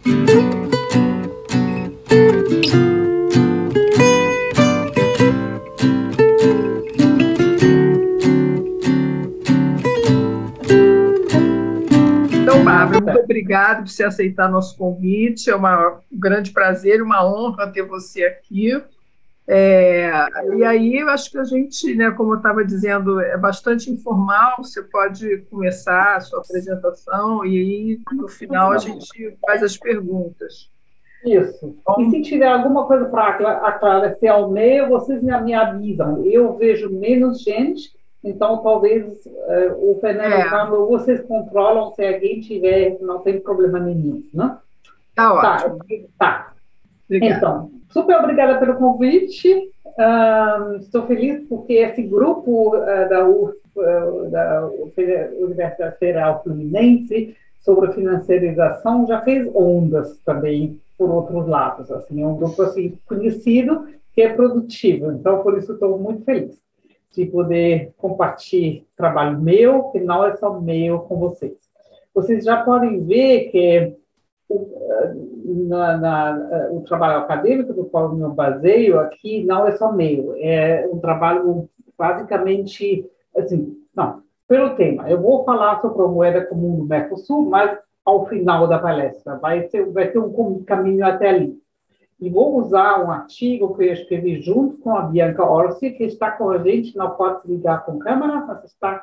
Então, Bárbara, muito obrigada por você aceitar nosso convite. É um grande prazer, uma honra ter você aqui. E aí, eu acho que a gente, né, como eu estava dizendo, é bastante informal. Você pode começar a sua apresentação e aí, no final, a gente faz as perguntas. Isso. E Bom, se tiver alguma coisa para aclarecer ao meio, vocês me avisam. Eu vejo menos gente, então talvez o Fernando Câmara, vocês controlam se alguém tiver, não tem problema nenhum, né? tá ótimo. Tá. Obrigada. Então, super obrigada pelo convite. Estou feliz porque esse grupo da Universidade Federal Fluminense sobre financiarização já fez ondas também por outros lados. Assim, é um grupo assim, conhecido que é produtivo. Então, por isso, estou muito feliz de poder compartilhar trabalho meu, que não é só meu, com vocês. Vocês já podem ver que o trabalho acadêmico do qual eu me baseio aqui não é só meu, é um trabalho basicamente, assim, não, pelo tema. Eu vou falar sobre a moeda comum do Mercosul, mas ao final da palestra vai ter um caminho até ali. E vou usar um artigo que eu escrevi junto com a Bianca Orsi, que está com a gente, não pode se ligar com câmera, mas está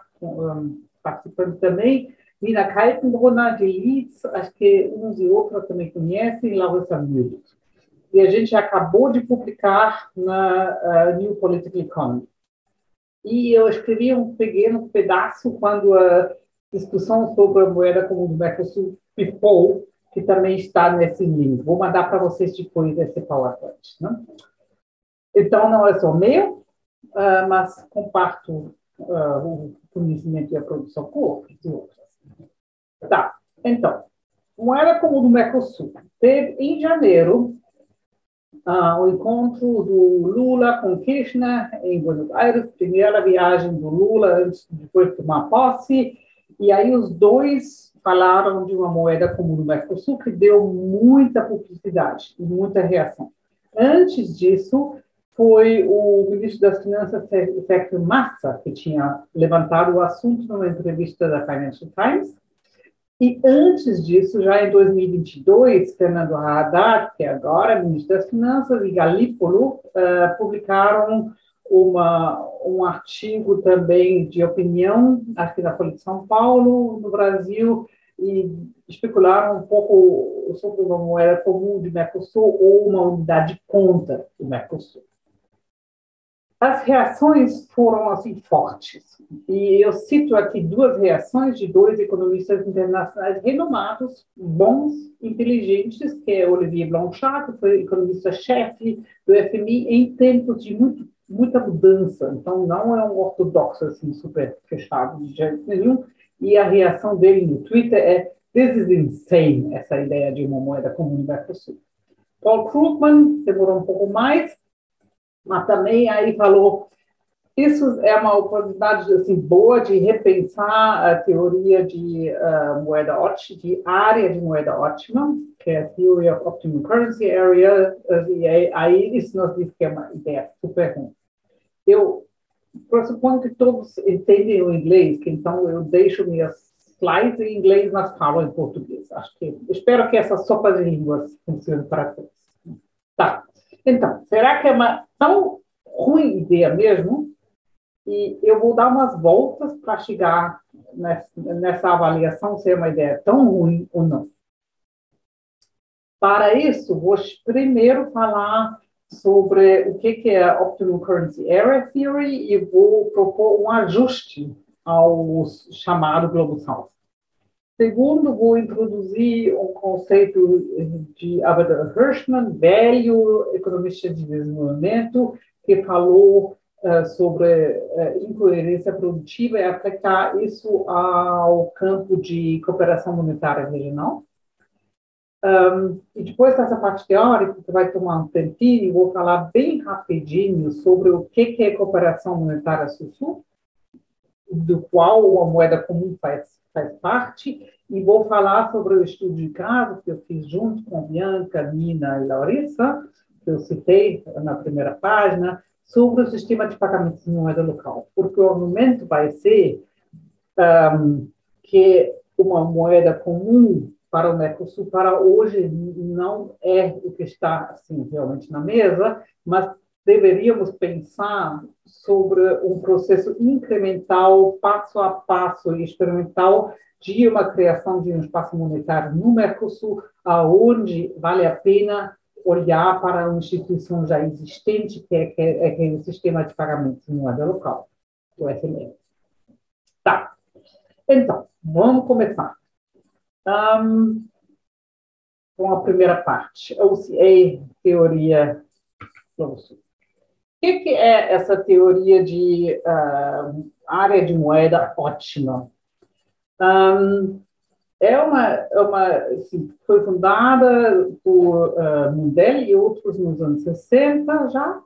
participando também. Nina Kaltenbrunner, de Leeds, acho que uns e outros também conhecem, Larissa Müller. E a gente acabou de publicar na New Political Economy. E eu escrevi um pequeno pedaço quando a discussão sobre a moeda comum do Mercosul pipou, que também está nesse link. Vou mandar para vocês depois esse PowerPoint. Né? Então, não é só meu, mas comparto o conhecimento e a produção com outros e outras. Tá, então, moeda comum do Mercosul. Teve, em janeiro, o encontro do Lula com Kirchner em Buenos Aires, primeira viagem do Lula depois de tomar posse, e aí os dois falaram de uma moeda comum do Mercosul que deu muita publicidade e muita reação. Antes disso, foi o ministro das Finanças, Sérgio Massa, que tinha levantado o assunto numa entrevista da Financial Times. E antes disso, já em 2022, Fernando Haddad, que agora é ministro das Finanças, e Galípolo publicaram um artigo também de opinião, aqui na Folha de São Paulo, no Brasil, e especularam um pouco sobre uma moeda comum do Mercosul ou uma unidade de conta do Mercosul. As reações foram assim fortes. E eu cito aqui duas reações de dois economistas internacionais renomados, bons, inteligentes, que é Olivier Blanchard, que foi economista-chefe do FMI em tempos de muita mudança. Então, não é um ortodoxo assim, super fechado de jeito nenhum. E a reação dele no Twitter é "This is insane", essa ideia de uma moeda comum do Mercosul. Paul Krugman demorou um pouco mais, mas também aí falou: isso é uma oportunidade assim, boa de repensar a teoria de moeda ótima, de área de moeda ótima, que é a Theory of Optimum Currency Area, e aí isso nos diz que é uma ideia super ruim. Eu pressuponho que todos entendem o inglês, que então eu deixo minhas slides em inglês, mas falo em português. Espero que essa sopa de línguas funcione para todos. Tá. Então, será que é uma tão ruim ideia mesmo? E eu vou dar umas voltas para chegar nessa avaliação se é uma ideia tão ruim ou não. Para isso, vou primeiro falar sobre o que é a Optimum Currency Area Theory e vou propor um ajuste ao chamado Global South. Segundo, vou introduzir um conceito de Abner Hirschman, velho economista de desenvolvimento, que falou sobre incoerência produtiva e aplicar isso ao campo de cooperação monetária regional. E depois dessa parte teórica, que vai tomar um tempinho, vou falar bem rapidinho sobre o que é cooperação monetária sul-sul, do qual a moeda comum faz faz parte, e vou falar sobre o estudo de caso que eu fiz junto com Bianca, Nina e Larissa, que eu citei na primeira página, sobre o sistema de pagamentos em moeda local, porque o argumento vai ser que uma moeda comum para o Mercosul, para hoje, não é o que está assim, realmente na mesa, mas deveríamos pensar sobre um processo incremental, passo a passo e experimental de uma criação de um espaço monetário no Mercosul, aonde vale a pena olhar para uma instituição já existente, que é o sistema de pagamentos em moeda local, o SME. Tá. Então, vamos começar. Com a primeira parte, OCA, teoria do Sul. O que é essa teoria de área de moeda ótima? Assim, foi fundada por Mundell e outros nos anos 60 já,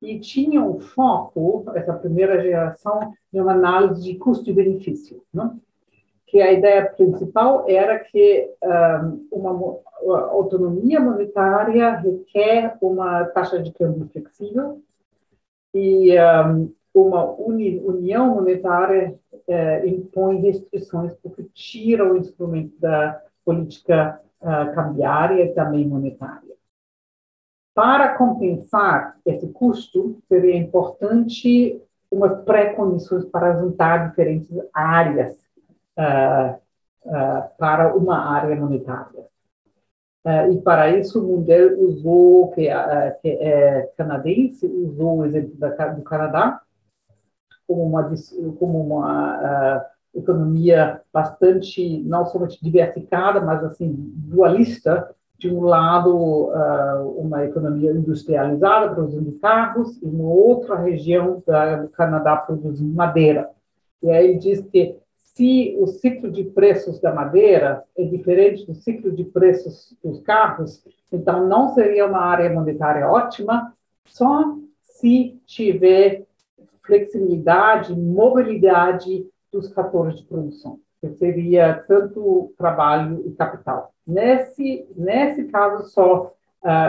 e tinha um foco, essa primeira geração, de uma análise de custo e benefício, né? Que a ideia principal era que uma autonomia monetária requer uma taxa de câmbio flexível e uma união monetária impõe restrições porque tira o instrumento da política cambiária e também monetária. Para compensar esse custo, seria importante umas pré-condições para juntar diferentes áreas para uma área monetária. E para isso, o Mundell usou, que é canadense, usou o exemplo do Canadá como uma economia bastante, não somente diversificada, mas assim, dualista. De um lado, uma economia industrializada, produzindo carros, e na outra região do Canadá, produzindo madeira. E aí ele diz que se o ciclo de preços da madeira é diferente do ciclo de preços dos carros, então não seria uma área monetária ótima, só se tiver flexibilidade, mobilidade dos fatores de produção, que seria tanto trabalho e capital. Nesse caso só,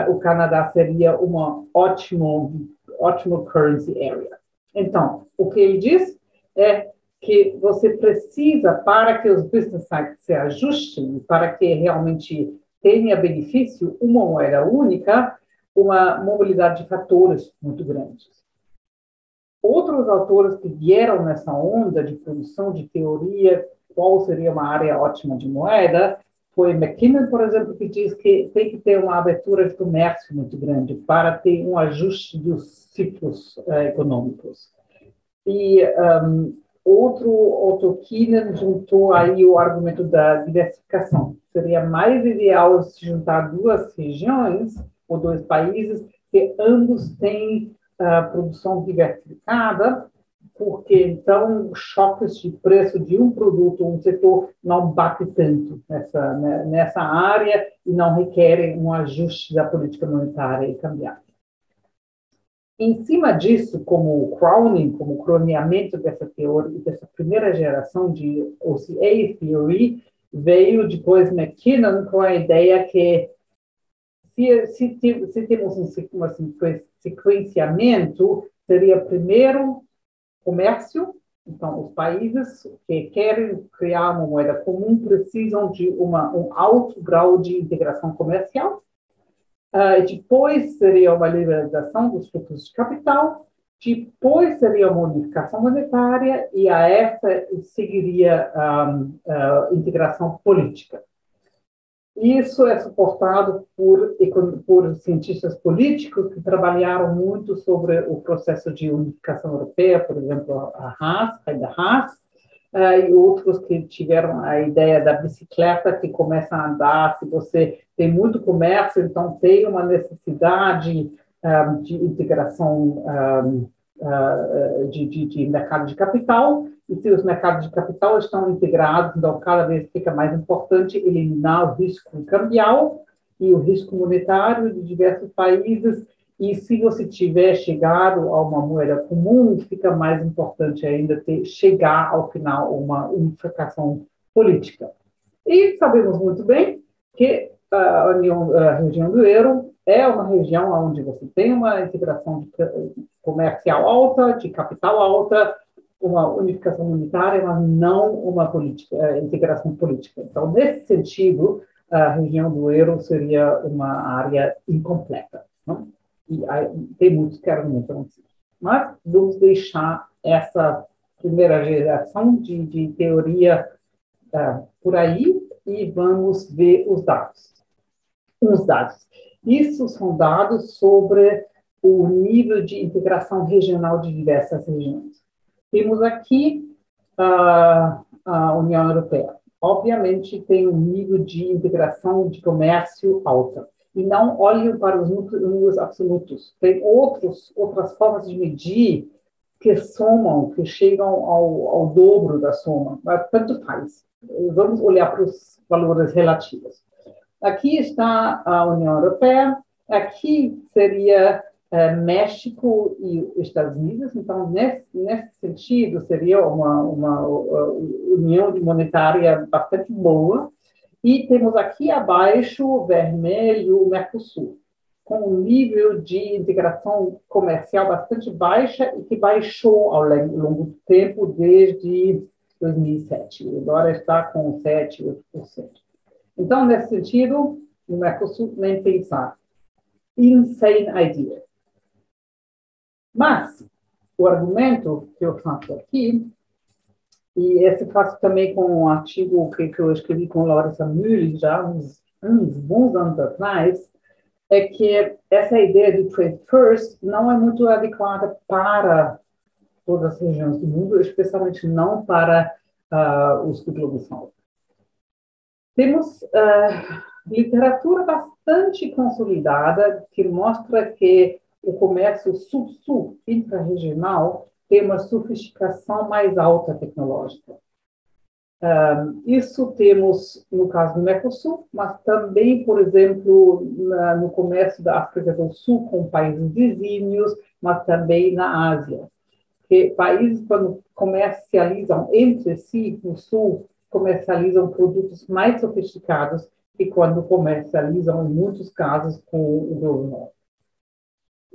o Canadá seria uma ótima currency area. Então, o que ele diz é que você precisa, para que os business cycles se ajustem, para que realmente tenha benefício, uma moeda única, uma mobilidade de fatores muito grandes. Outros autores que vieram nessa onda de produção de teoria, qual seria uma área ótima de moeda, foi McKinnon, por exemplo, que diz que tem que ter uma abertura de comércio muito grande para ter um ajuste dos ciclos econômicos. E outro Keenan juntou aí o argumento da diversificação. Seria mais ideal se juntar duas regiões ou dois países que ambos têm produção diversificada, porque então choques de preço de um produto ou um setor não bate tanto nessa área e não requerem um ajuste da política monetária e cambiária. Em cima disso, como crowning, como croneamento dessa teoria, dessa primeira geração de OCA Theory, veio depois McKinnon com a ideia que se temos um sequenciamento, seria primeiro comércio. Então, os países que querem criar uma moeda comum precisam de um alto grau de integração comercial. Depois seria uma liberalização dos fluxos de capital, depois seria uma unificação monetária e a essa seguiria integração política. Isso é suportado por cientistas políticos que trabalharam muito sobre o processo de unificação europeia, por exemplo, Heiner Haas, e outros que tiveram a ideia da bicicleta que começa a andar. Se você tem muito comércio, então tem uma necessidade de integração de mercado de capital, e se os mercados de capital estão integrados, então cada vez fica mais importante eliminar o risco cambial e o risco monetário de diversos países, e se você tiver chegado a uma moeda comum, fica mais importante ainda chegar ao final a uma unificação política. E sabemos muito bem que a região do euro é uma região onde você tem uma integração comercial alta, de capital alta, uma unificação monetária, mas não uma integração política. Então, nesse sentido, a região do euro seria uma área incompleta. Não? E tem muitos que argumentam assim. Mas vamos deixar essa primeira geração de teoria por aí e vamos ver os dados. Os dados. Isso são dados sobre o nível de integração regional de diversas regiões. Temos aqui a União Europeia. Obviamente, tem um nível de integração de comércio alta. E não olhem para os números absolutos. Tem outras formas de medir que somam, que chegam ao dobro da soma. Mas tanto faz. Vamos olhar para os valores relativos. Aqui está a União Europeia. Aqui seria México e Estados Unidos. Então, nesse sentido, seria uma união monetária bastante boa. E temos aqui abaixo, vermelho, o Mercosul, com um nível de integração comercial bastante baixa e que baixou ao longo do tempo desde 2007. Agora está com 7%, 8%. Então, nesse sentido, o Mercosul nem pensar. Insane idea. Mas, o argumento que eu faço aqui, e esse faço também com um artigo que eu escrevi com Larissa Müller já uns bons anos atrás, é que essa ideia de trade first não é muito adequada para todas as regiões do mundo, especialmente não para os do Globo Sul. Temos literatura bastante consolidada que mostra que o comércio sul-sul, intra-regional, tem uma sofisticação mais alta tecnológica. Isso temos no caso do Mercosul, mas também, por exemplo, no comércio da África do Sul com países vizinhos, mas também na Ásia. Que países, quando comercializam entre si, no Sul, comercializam produtos mais sofisticados que quando comercializam, em muitos casos, com o Globo Norte.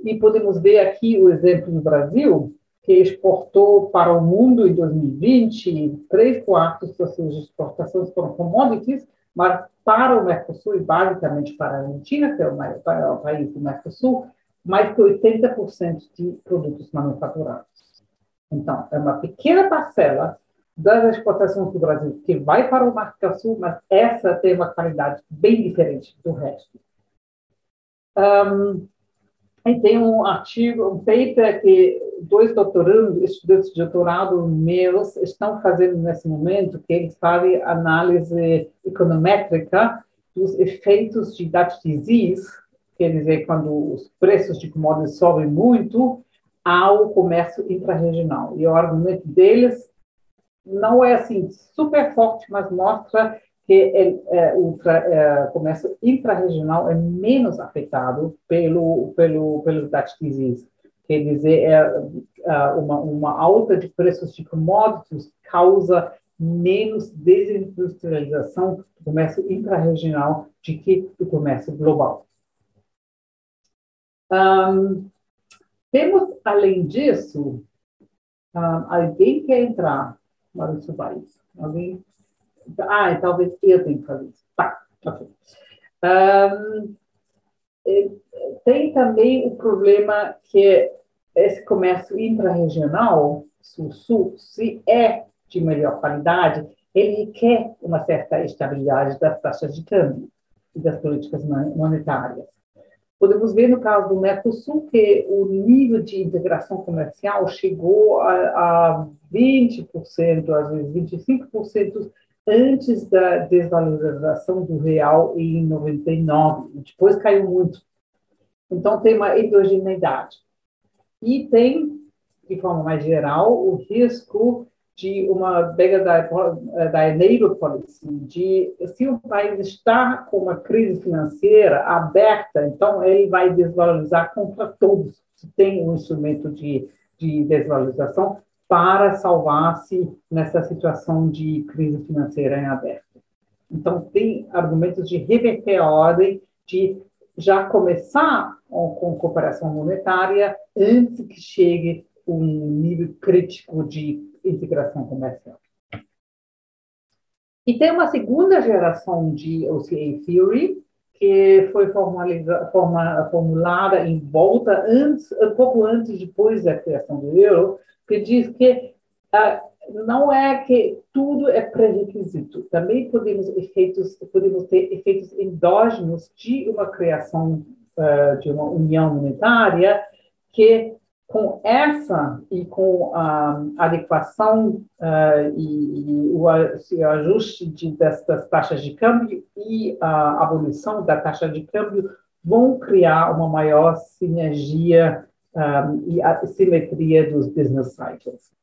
E podemos ver aqui o exemplo do Brasil, que exportou para o mundo em 2020, 3/4 das suas exportações foram commodities, mas para o Mercosul, e basicamente para a Argentina, que é o país do Mercosul, mais de 80% de produtos manufaturados. Então, é uma pequena parcela das exportações do Brasil que vai para o Mercosul, mas essa tem uma qualidade bem diferente do resto. E tem um artigo, um paper que 2 doutorandos, estudantes de doutorado meus, estão fazendo nesse momento, que eles fazem análise econométrica dos efeitos de Dutch disease, quer dizer, quando os preços de commodities sobem muito, ao comércio intrarregional. E o argumento deles não é assim super forte, mas mostra que o comércio intrarregional é menos afetado pelo Dutch disease. Quer dizer, uma alta de preços de commodities causa menos desindustrialização do comércio intrarregional do que do comércio global. Temos, além disso, alguém quer entrar para o país? Alguém? Talvez eu tenha que fazer isso. Tá, ok. Tem também o problema que esse comércio intrarregional, sul-sul, se é de melhor qualidade, ele quer uma certa estabilidade das taxas de câmbio e das políticas monetárias. Podemos ver no caso do Mercosul que o nível de integração comercial chegou a 20%, às vezes 25%, antes da desvalorização do real em 99. Depois caiu muito. Então, tem uma heterogeneidade. E tem, de forma mais geral, o risco de uma bega da enable policy, de se um país está com uma crise financeira aberta, então ele vai desvalorizar contra todos. Se tem um instrumento de desvalorização, para salvar-se nessa situação de crise financeira em aberto. Então, tem argumentos de reverter a ordem, de já começar com cooperação monetária antes que chegue um nível crítico de integração comercial. E tem uma segunda geração de OCA Theory, que foi formulada em volta, um pouco antes, depois da criação do euro, que diz que não é que tudo é pré-requisito. Também podemos ter efeitos endógenos de uma criação de uma união monetária que com essa e com a adequação e o ajuste dessas taxas de câmbio e a abolição da taxa de câmbio vão criar uma maior sinergia e a simetria dos business cycles.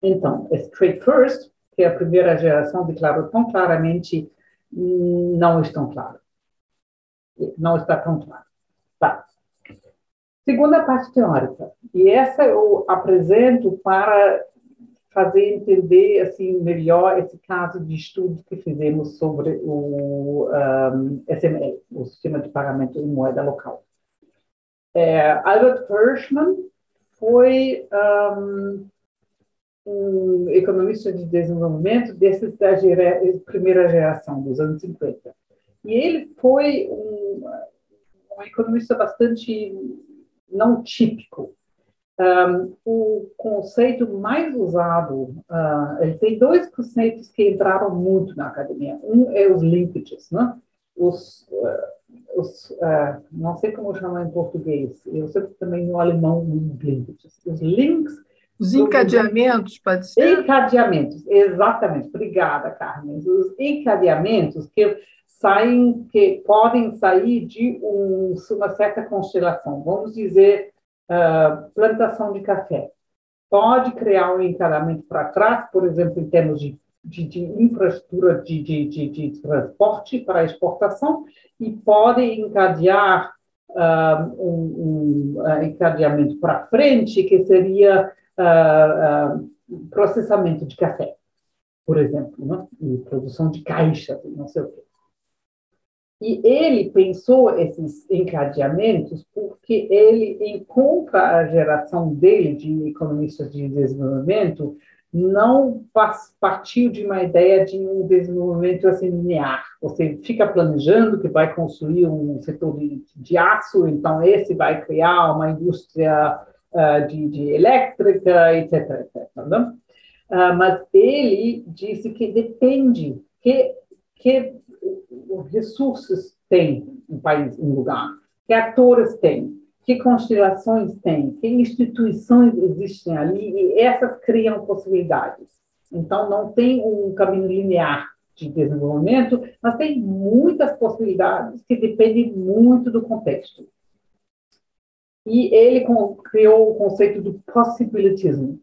Então, esse Trade First, que a primeira geração declarou tão claramente, não está claro. Não está tão claro. Tá. Segunda parte teórica. E essa eu apresento para fazer entender assim, melhor esse caso de estudo que fizemos sobre o SME, o Sistema de Pagamento em Moeda Local. Albert Hirschman foi um economista de desenvolvimento desses da primeira geração, dos anos 50. E ele foi um economista bastante não típico. O conceito mais usado, ele tem dois conceitos que entraram muito na academia. Um é os linkages, né? Não sei como chamar em português, eu sei também no alemão os linkages. Os links. Os encadeamentos, pode ser? Encadeamentos, exatamente. Obrigada, Carmen. Os encadeamentos que podem sair de uma certa constelação. Vamos dizer, plantação de café. Pode criar um encadeamento para trás, por exemplo, em termos de infraestrutura de transporte para exportação, e pode encadear um encadeamento para frente, que seria processamento de café, por exemplo, né? E produção de caixas, não sei o quê. E ele pensou esses encadeamentos porque ele encontra a geração dele de economistas de desenvolvimento não partiu de uma ideia de um desenvolvimento assim linear. Você fica planejando que vai construir um setor de aço, então esse vai criar uma indústria de elétrica, etc. etc. Mas ele disse que depende que recursos tem um país, um lugar, que atores tem, que constelações tem, que instituições existem ali, e essas criam possibilidades. Então, não tem um caminho linear de desenvolvimento, mas tem muitas possibilidades que dependem muito do contexto. E ele criou o conceito do possibilitismo.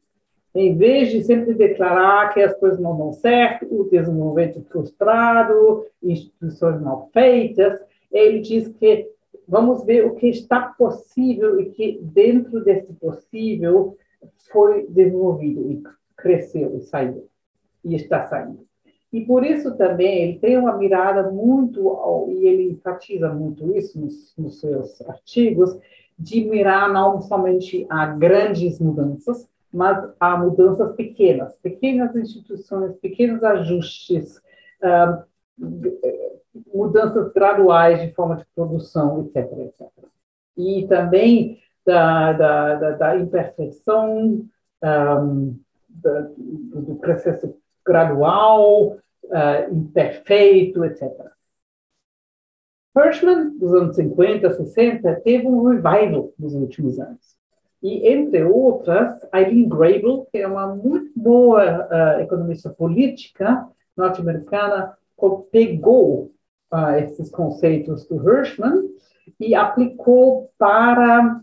Em vez de sempre declarar que as coisas não dão certo, o desenvolvimento frustrado, instituições mal feitas, ele diz que vamos ver o que está possível e que dentro desse possível foi desenvolvido e cresceu e saiu, e está saindo. E por isso também ele tem uma mirada muito, e ele enfatiza muito isso nos seus artigos, de mirar não somente a grandes mudanças, mas a mudanças pequenas instituições, pequenos ajustes, mudanças graduais de forma de produção, etc. etc. E também da imperfeição, do processo gradual, imperfeito, etc. Hirschman, dos anos 50, 60, teve um revival nos últimos anos. E, entre outras, Eileen Grable, que é uma muito boa economista política norte-americana, pegou esses conceitos do Hirschman e aplicou para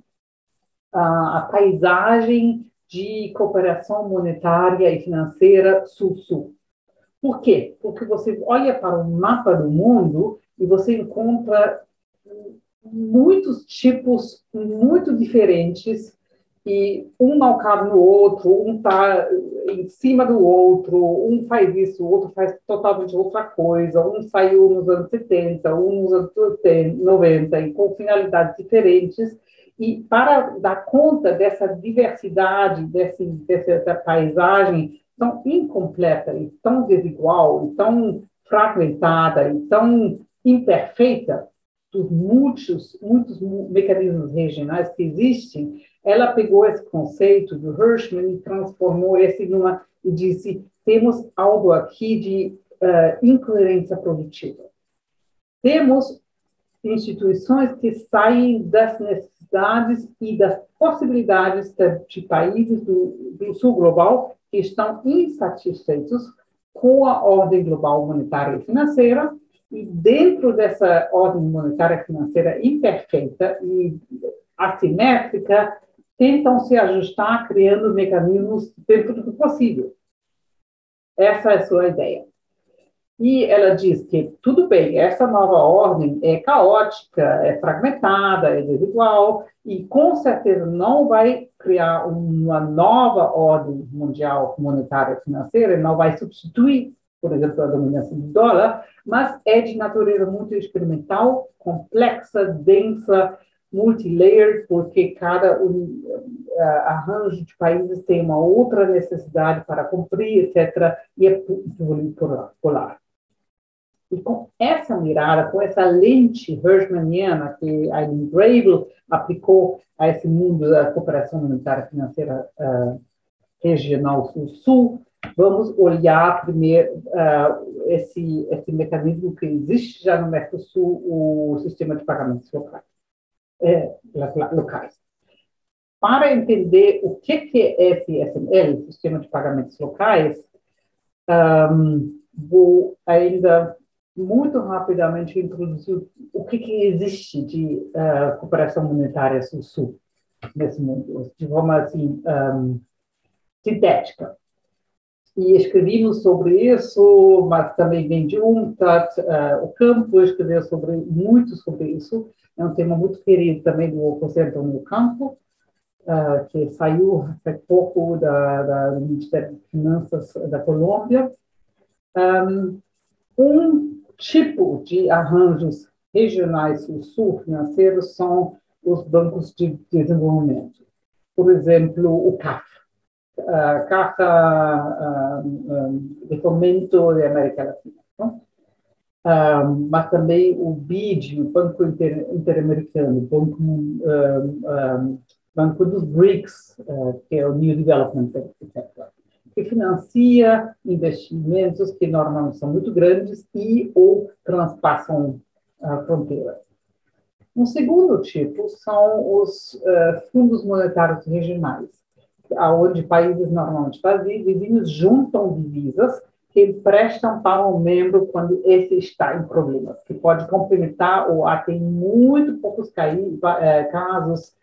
a paisagem de cooperação monetária e financeira sul-sul. Por quê? Porque você olha para o mapa do mundo e você encontra muitos tipos muito diferentes e um não cabe no outro, um está em cima do outro, um faz isso, o outro faz totalmente outra coisa, um saiu nos anos 70, um nos anos 90, e com finalidades diferentes. E para dar conta dessa diversidade, dessa paisagem tão incompleta e tão desigual, e tão fragmentada e tão imperfeita, dos muitos mecanismos regionais que existem, ela pegou esse conceito do Hirschman e transformou esse e disse, temos algo aqui de incoerência produtiva. Temos instituições que saem das necessidades e das possibilidades de países do sul global que estão insatisfeitos com a ordem global monetária e financeira, e dentro dessa ordem monetária e financeira imperfeita e assimétrica, tentam se ajustar criando mecanismos dentro do possível. Essa é a sua ideia. E ela diz que, tudo bem, essa nova ordem é caótica, é fragmentada, é desigual, e com certeza não vai criar uma nova ordem mundial monetária e financeira, não vai substituir, por exemplo, a dominância do dólar, mas é de natureza muito experimental, complexa, densa, multilayered, porque cada arranjo de países tem uma outra necessidade para cumprir, etc., e é polar. E com essa mirada, com essa lente hirschmaniana que a Eileen Gravel aplicou a esse mundo da cooperação monetária e financeira regional sul-sul, vamos olhar primeiro esse mecanismo que existe já no Mercosul, o sistema de pagamentos locais. Para entender o que é esse SML, Sistema de Pagamentos Locais, vou ainda muito rapidamente introduzir o que existe de cooperação monetária sul-sul nesse mundo, de forma assim, sintética. E escrevimos sobre isso, mas também vem de UNCTAD, o Campo escreveu muito sobre isso. É um tema muito querido também do José Antonio Campo, que saiu há pouco do Ministério de Finanças da Colômbia. Um tipo de arranjos regionais sul-sul financeiros são os bancos de desenvolvimento. Por exemplo, o CAF, Caixa de Fomento da América Latina. Não? Mas também o BID, o Banco Interamericano, Banco dos BRICS, que é o New Development Bank, etc., que financia investimentos que normalmente são muito grandes ou transpassam fronteiras. Um segundo tipo são os fundos monetários regionais, onde países normalmente vizinhos juntam divisas que emprestam para um membro quando esse está em problemas, que pode complementar ou até em muito poucos casos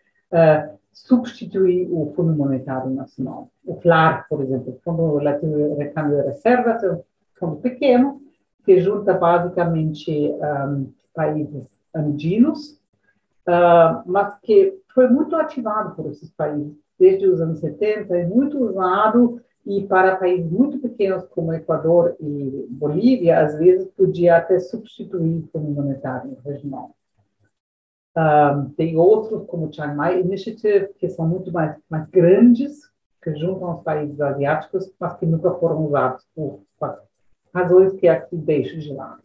substituir o Fundo Monetário Nacional. O FLAR, por exemplo, o Fundo Relativo de Câmbio de Reservas, é um fundo pequeno que junta basicamente países andinos, mas que foi muito ativado por esses países desde os anos 70, é muito usado, e para países muito pequenos como Equador e Bolívia, às vezes podia até substituir o Fundo Monetário Regional. Tem outros, como o Chiang Mai Initiative, que são muito mais grandes, que juntam os países asiáticos, mas que nunca foram usados por razões que aqui deixo de lado.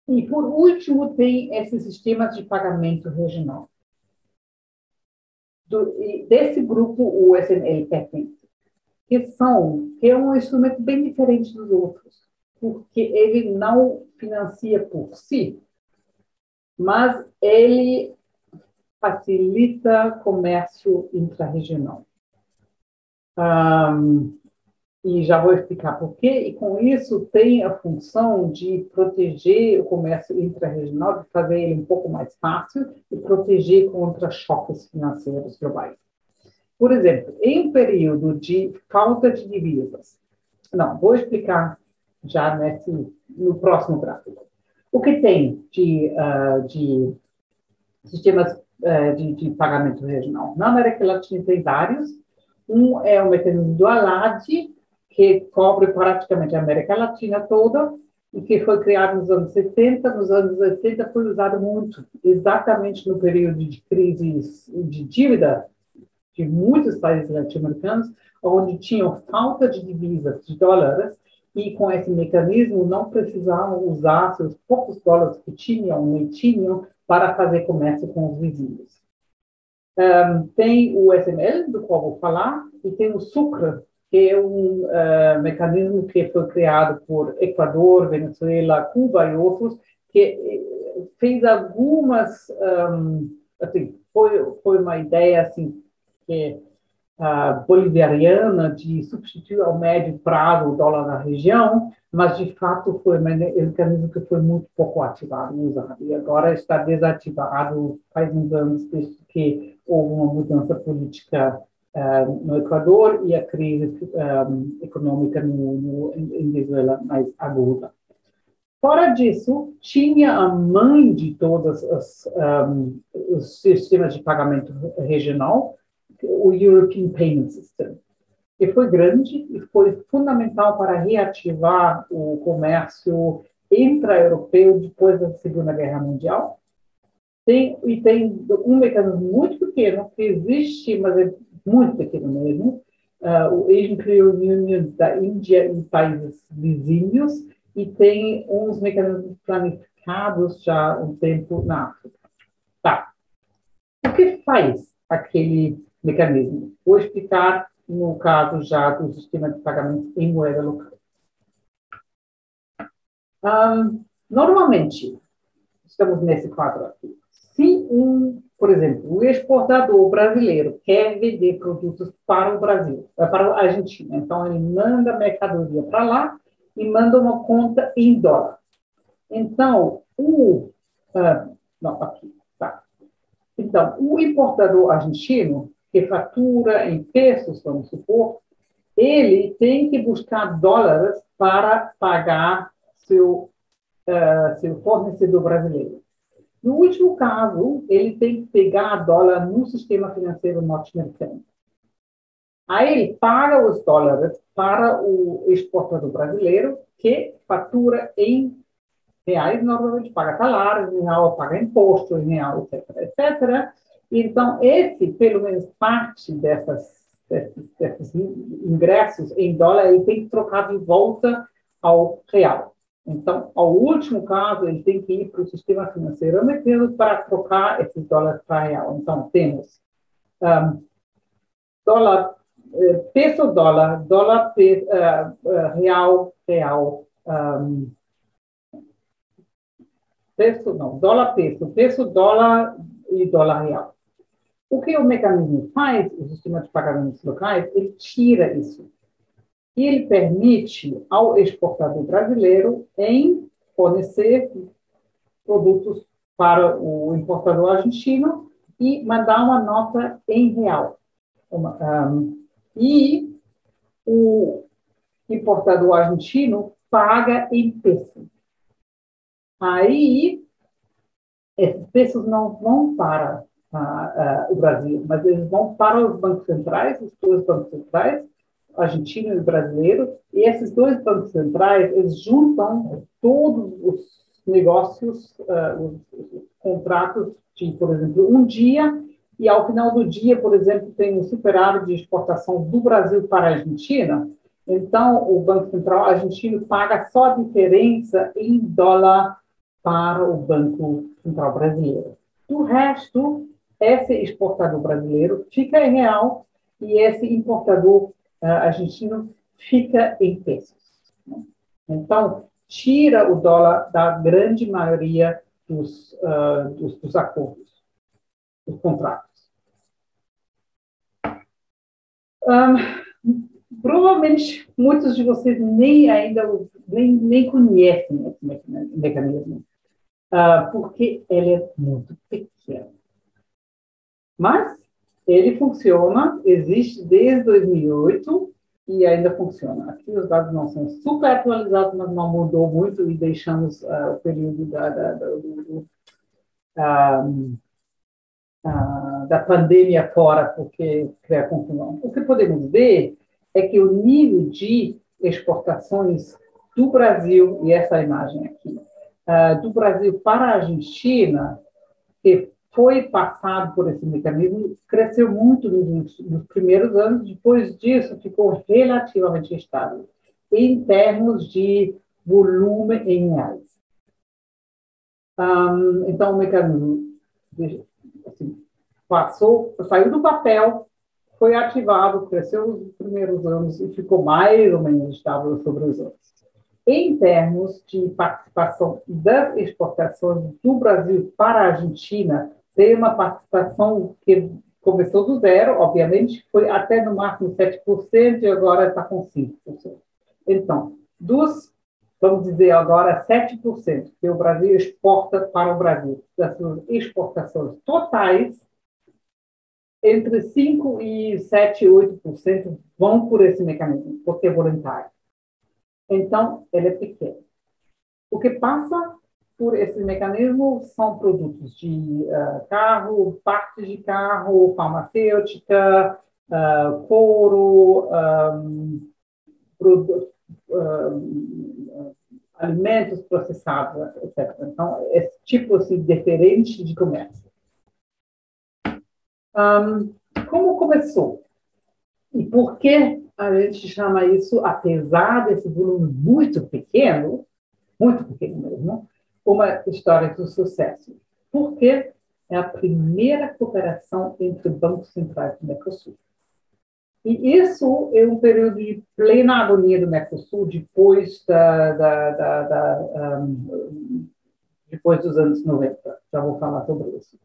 E, por último, tem esses sistemas de pagamento regional. Desse grupo, o SML pertence, que é um instrumento bem diferente dos outros, porque ele não financia por si, mas ele facilita comércio intrarregional. E já vou explicar por quê. E com isso tem a função de proteger o comércio intrarregional, de fazer ele um pouco mais fácil e proteger contra choques financeiros globais. Por exemplo, em um período de falta de divisas, vou explicar já no próximo gráfico. O que tem de sistemas de pagamento regional. Na América Latina tem vários. Um é o mecanismo do ALAD, que cobre praticamente a América Latina toda, e que foi criado nos anos 70. Nos anos 80 foi usado muito, exatamente no período de crises de dívida de muitos países latino-americanos, onde tinham falta de divisas, de dólares, e com esse mecanismo não precisavam usar seus poucos dólares que tinham, nem tinham, para fazer comércio com os vizinhos. Tem o SML, do qual vou falar, e tem o Sucre, que é um mecanismo que foi criado por Equador, Venezuela, Cuba e outros, que fez algumas, assim, foi uma ideia assim que bolivariana de substituir ao médio prazo o dólar na região, mas de fato foi um mecanismo que foi muito pouco ativado e usado, e agora está desativado faz uns anos desde que houve uma mudança política no Equador e a crise econômica em Venezuela mais aguda. Fora disso, tinha a mãe de todos os sistemas de pagamento regional, o European Payment System, que foi grande e foi fundamental para reativar o comércio intra-europeu depois da Segunda Guerra Mundial. Tem um mecanismo muito pequeno que existe, mas é muito pequeno mesmo, o Asian Credit Union da Índia e países vizinhos, e tem uns mecanismos planificados já há um tempo na África. Tá. O que faz aquele mecanismo? Vou explicar no caso já do sistema de pagamento em moeda local. Normalmente, estamos nesse quadro aqui. Se por exemplo, o exportador brasileiro quer vender produtos para o Brasil, para a Argentina, então ele manda mercadoria para lá e manda uma conta em dólar. Então, aqui, tá. Então, o importador argentino, que fatura em pesos, vamos supor, ele tem que buscar dólares para pagar seu fornecedor brasileiro. No último caso, ele tem que pegar dólar no sistema financeiro norte-americano. Aí ele paga os dólares para o exportador brasileiro, que fatura em reais, normalmente paga salários em real, paga imposto em real, etc, etc. Então, pelo menos parte desses ingressos em dólar, ele tem que trocar de volta ao real. Então, ao último caso, ele tem que ir para o sistema financeiro americano para trocar esses dólares para real. Então, temos dólar, peso dólar, dólar real, dólar peso dólar e dólar real. O que o mecanismo faz, o sistema de pagamentos locais, ele tira isso. E ele permite ao exportador brasileiro fornecer produtos para o importador argentino e mandar uma nota em real. E o importador argentino paga em peso. Aí, esses pesos não vão para o Brasil, mas eles vão para os bancos centrais, os dois bancos centrais, argentino e brasileiro, e esses dois bancos centrais, eles juntam todos os negócios, os contratos de, por exemplo, um dia, e ao final do dia, por exemplo, tem um superávit de exportação do Brasil para a Argentina, então o Banco Central argentino paga só a diferença em dólar para o Banco Central brasileiro. Do resto, esse exportador brasileiro fica em real e esse importador argentino fica em pesos. Então, tira o dólar da grande maioria dos acordos, dos contratos. Provavelmente, muitos de vocês nem conhecem esse mecanismo, porque ele é muito pequeno. Mas ele funciona, existe desde 2008 e ainda funciona. Aqui os dados não são super atualizados, mas não mudou muito e deixamos o período da pandemia fora, porque cria confusão. O que podemos ver é que o nível de exportações do Brasil, e essa imagem aqui, do Brasil para a Argentina, que foi passado por esse mecanismo, cresceu muito nos primeiros anos, depois disso ficou relativamente estável, em termos de volume em reais. Então, o mecanismo assim, saiu do papel, foi ativado, cresceu nos primeiros anos e ficou mais ou menos estável sobre os anos. Em termos de participação das exportações do Brasil para a Argentina, tem uma participação que começou do zero, obviamente, foi até no máximo 7% e agora está com 5%. Então, vamos dizer agora, 7% que o Brasil exporta para o Brasil, das suas exportações totais, entre 5% e 7%, 8% vão por esse mecanismo, porque é voluntário. Então, ele é pequeno. O que passa por esse mecanismo são produtos de carro, partes de carro, farmacêutica, couro, alimentos processados, etc. Então, esse tipo assim, diferente de comércio. Como começou? E por que a gente chama isso, apesar desse volume muito pequeno mesmo, uma história de sucesso? Porque é a primeira cooperação entre bancos centrais do Mercosul. E isso é um período de plena agonia do Mercosul, depois depois dos anos 90. Já vou falar sobre isso.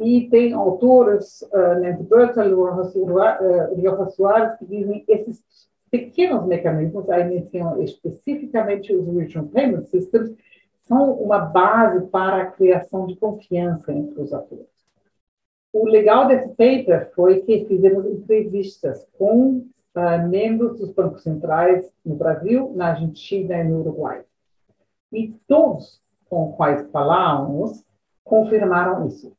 E tem autores, Nancy Berta, Rioja Soares, que dizem que esses pequenos mecanismos, aí mencionam especificamente os Regional Payment Systems, são uma base para a criação de confiança entre os atores. O legal desse paper foi que fizemos entrevistas com membros dos bancos centrais no Brasil, na Argentina e no Uruguai. E todos com os quais falávamos confirmaram isso.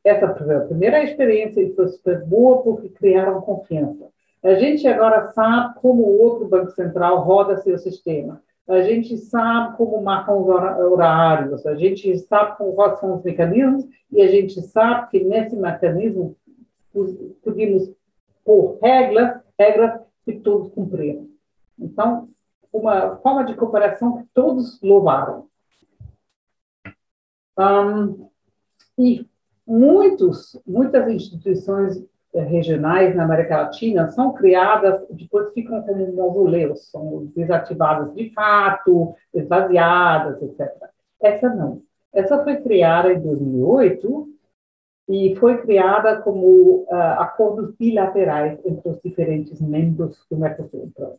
Essa primeira experiência foi super boa porque criaram confiança. A gente agora sabe como o outro banco central roda seu sistema. A gente sabe como marcam os horários, a gente sabe quais são os mecanismos e a gente sabe que nesse mecanismo podemos pôr regras que todos cumpriram. Então, uma forma de cooperação que todos louvaram. E muitas instituições regionais na América Latina são criadas, depois ficam como mausoléus, são desativadas de fato, esvaziadas, etc. Essa não. Essa foi criada em 2008 e foi criada como acordos bilaterais entre os diferentes membros do Mercosul. Então,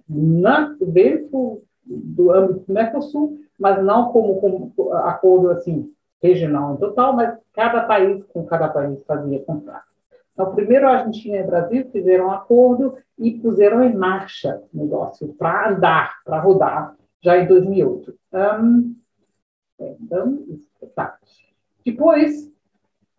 dentro do âmbito do Mercosul, mas não como acordo assim, regional em total, mas cada país fazia contrato. Então, primeiro a Argentina e o Brasil fizeram um acordo e puseram em marcha o negócio para andar, para rodar, já em 2008. Tá. Depois,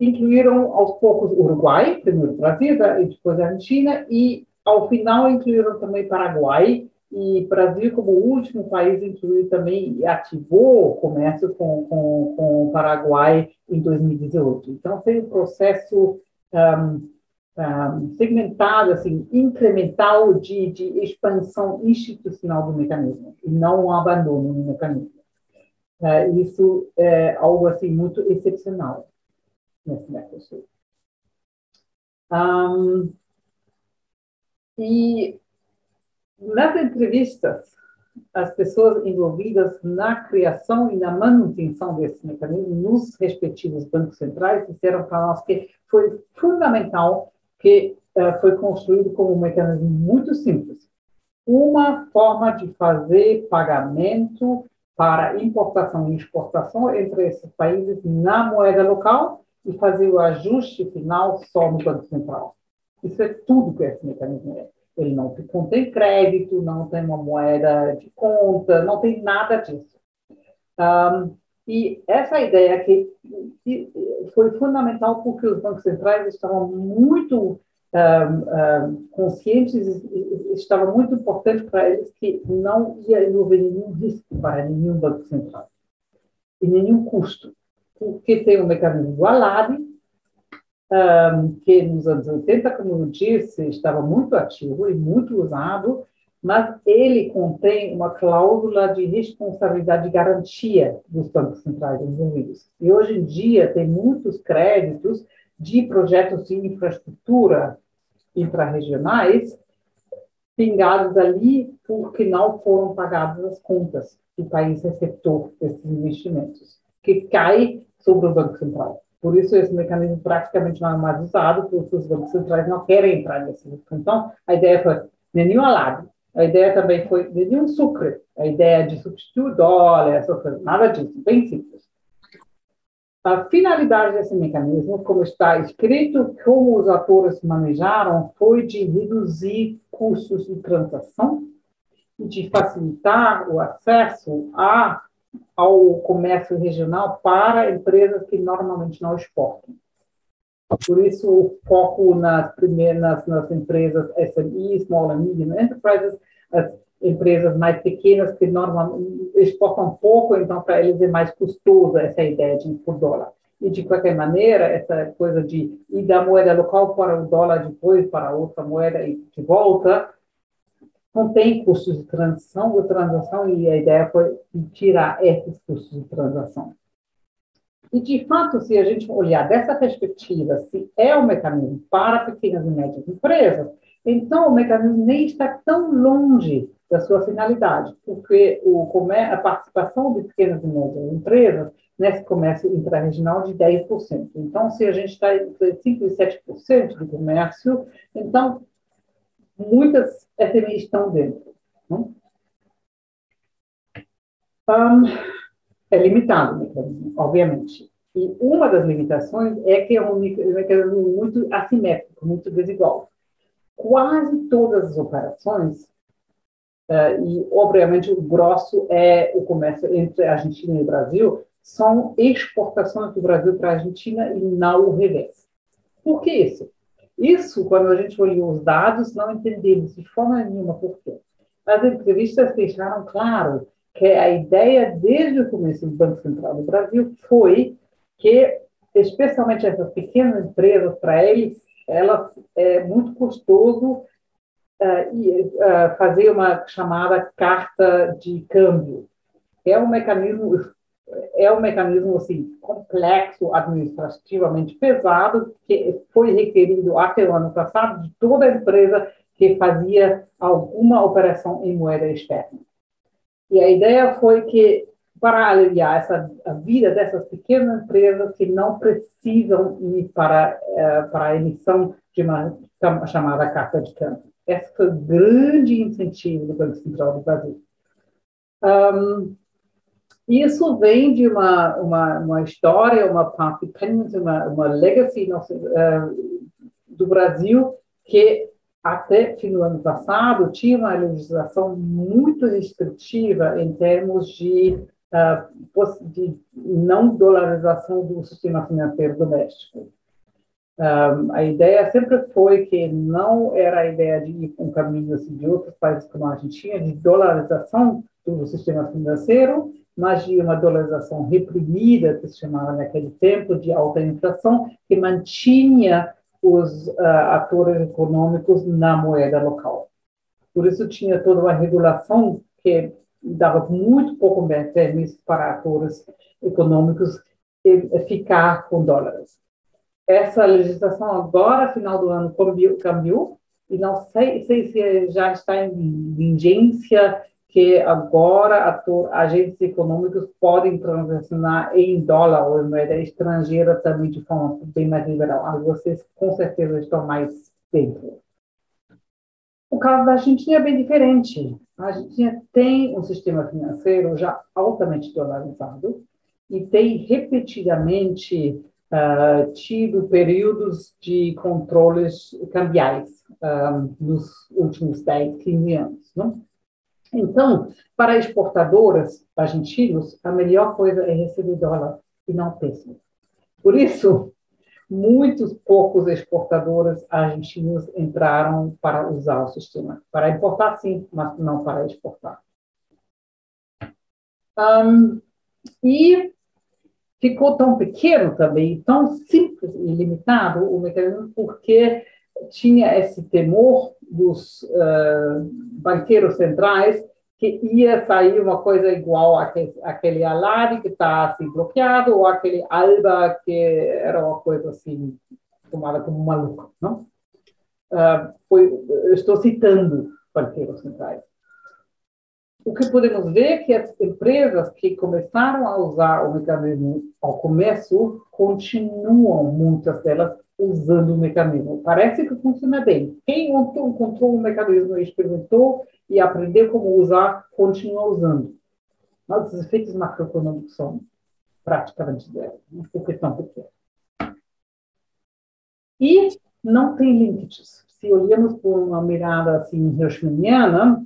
incluíram aos poucos o Uruguai, primeiro o Brasil, e depois a Argentina, e ao final incluíram também Paraguai, e Brasil, como o último país, incluiu também e ativou o comércio com o Paraguai em 2018. Então, foi um processo segmentado, assim, incremental de expansão institucional do mecanismo, e não um abandono no mecanismo. Isso é algo assim, muito excepcional nesse Mercosul. E nas entrevistas, as pessoas envolvidas na criação e na manutenção desse mecanismo nos respectivos bancos centrais disseram para nós que foi fundamental que foi construído como um mecanismo muito simples. Uma forma de fazer pagamento para importação e exportação entre esses países na moeda local e fazer o ajuste final só no Banco Central. Isso é tudo que esse mecanismo é. Ele não contém crédito, não tem uma moeda de conta, não tem nada disso. E essa ideia que foi fundamental porque os bancos centrais estavam muito conscientes, estava muito importante para eles que não ia envolver nenhum risco para nenhum banco central e nenhum custo, porque tem um mecanismo do Aladdin, que nos anos 80, como eu disse, estava muito ativo e muito usado, mas ele contém uma cláusula de responsabilidade de garantia dos bancos centrais envolvidos. E hoje em dia tem muitos créditos de projetos de infraestrutura intra-regionais pingados ali porque não foram pagadas as contas do país receptor desses investimentos, que cai sobre o Banco Central. Por isso, esse mecanismo praticamente não é mais usado, porque os bancos centrais não querem entrar nesse risco. Então, a ideia foi nenhum alado. A ideia também foi nenhum sucre. A ideia de substituir o dólar, essa coisa, nada disso, bem simples. A finalidade desse mecanismo, como está escrito, como os atores manejaram, foi de reduzir custos de transação e de facilitar o acesso ao comércio regional para empresas que normalmente não exportam. Por isso, o foco nas empresas SME, Small and Medium Enterprises, as empresas mais pequenas que normalmente exportam pouco, então para eles é mais custoso essa ideia de ir por dólar. E, de qualquer maneira, essa coisa de ir da moeda local para o dólar, depois para outra moeda e de volta, não tem custos de transação, e a ideia foi tirar esses custos de transação. E, de fato, se a gente olhar dessa perspectiva, se é um mecanismo para pequenas e médias empresas, então o mecanismo nem está tão longe da sua finalidade, porque a participação de pequenas e médias empresas nesse comércio intrarregional de 10%. Então, se a gente está entre 5% e 7% do comércio, então muitas SMEs estão dentro. Não? É limitado o mecanismo, obviamente. E uma das limitações é que é um mecanismo muito assimétrico, muito desigual. Quase todas as operações, e obviamente o grosso é o comércio entre a Argentina e o Brasil, são exportações do Brasil para a Argentina e não o reverso. Por que isso? Isso, quando a gente olhou os dados, não entendemos de forma nenhuma por quê. As entrevistas deixaram claro que a ideia desde o começo do Banco Central do Brasil foi que, especialmente essas pequenas empresas, para eles é muito custoso fazer uma chamada carta de câmbio. É um mecanismo assim, complexo, administrativamente pesado, que foi requerido até o ano passado de toda empresa que fazia alguma operação em moeda externa. E a ideia foi que, para aliviar a vida dessas pequenas empresas que não precisam ir para a emissão de uma chamada carta de câmbio. Esse foi o grande incentivo do Banco Central do Brasil. Isso vem de uma história, uma parte, uma legacy do Brasil, que até fim do ano passado tinha uma legislação muito restritiva em termos de não dolarização do sistema financeiro doméstico. A ideia sempre foi que não era a ideia de ir um caminho assim, de outros países como a Argentina, de dolarização do sistema financeiro, mas de uma dolarização reprimida, que se chamava naquele tempo, de alta inflação, que mantinha os atores econômicos na moeda local. Por isso tinha toda uma regulação que dava muito pouco permisso para atores econômicos ficar com dólares. Essa legislação agora, final do ano, cambiou, e não sei se já está em vigência que agora agentes econômicos podem transacionar em dólar ou em moeda estrangeira também de forma bem mais liberal. Vocês com certeza estão mais dentro. O caso da Argentina é bem diferente. A Argentina tem um sistema financeiro já altamente dolarizado e tem repetidamente tido períodos de controles cambiais nos últimos 10, 15 anos. Não? Então, para exportadoras argentinos, a melhor coisa é receber dólar e não peso. Por isso, muitos poucos exportadores argentinos entraram para usar o sistema. Para importar, sim, mas não para exportar. E ficou tão pequeno também, tão simples e limitado o mecanismo, porque tinha esse temor dos banqueiros centrais que ia sair uma coisa igual àquele Alari que está assim, bloqueado, ou aquele Alba que era uma coisa assim, tomada como maluco. Não? Estou citando banqueiros centrais. O que podemos ver é que as empresas que começaram a usar o mecanismo ao começo continuam, muitas delas, usando o mecanismo. Parece que funciona bem. Quem encontrou o mecanismo, experimentou e aprendeu como usar, continua usando. Mas os efeitos macroeconômicos são praticamente zero, porque são pequenos. E não tem limites. Se olhamos por uma mirada assim, hirschmaniana,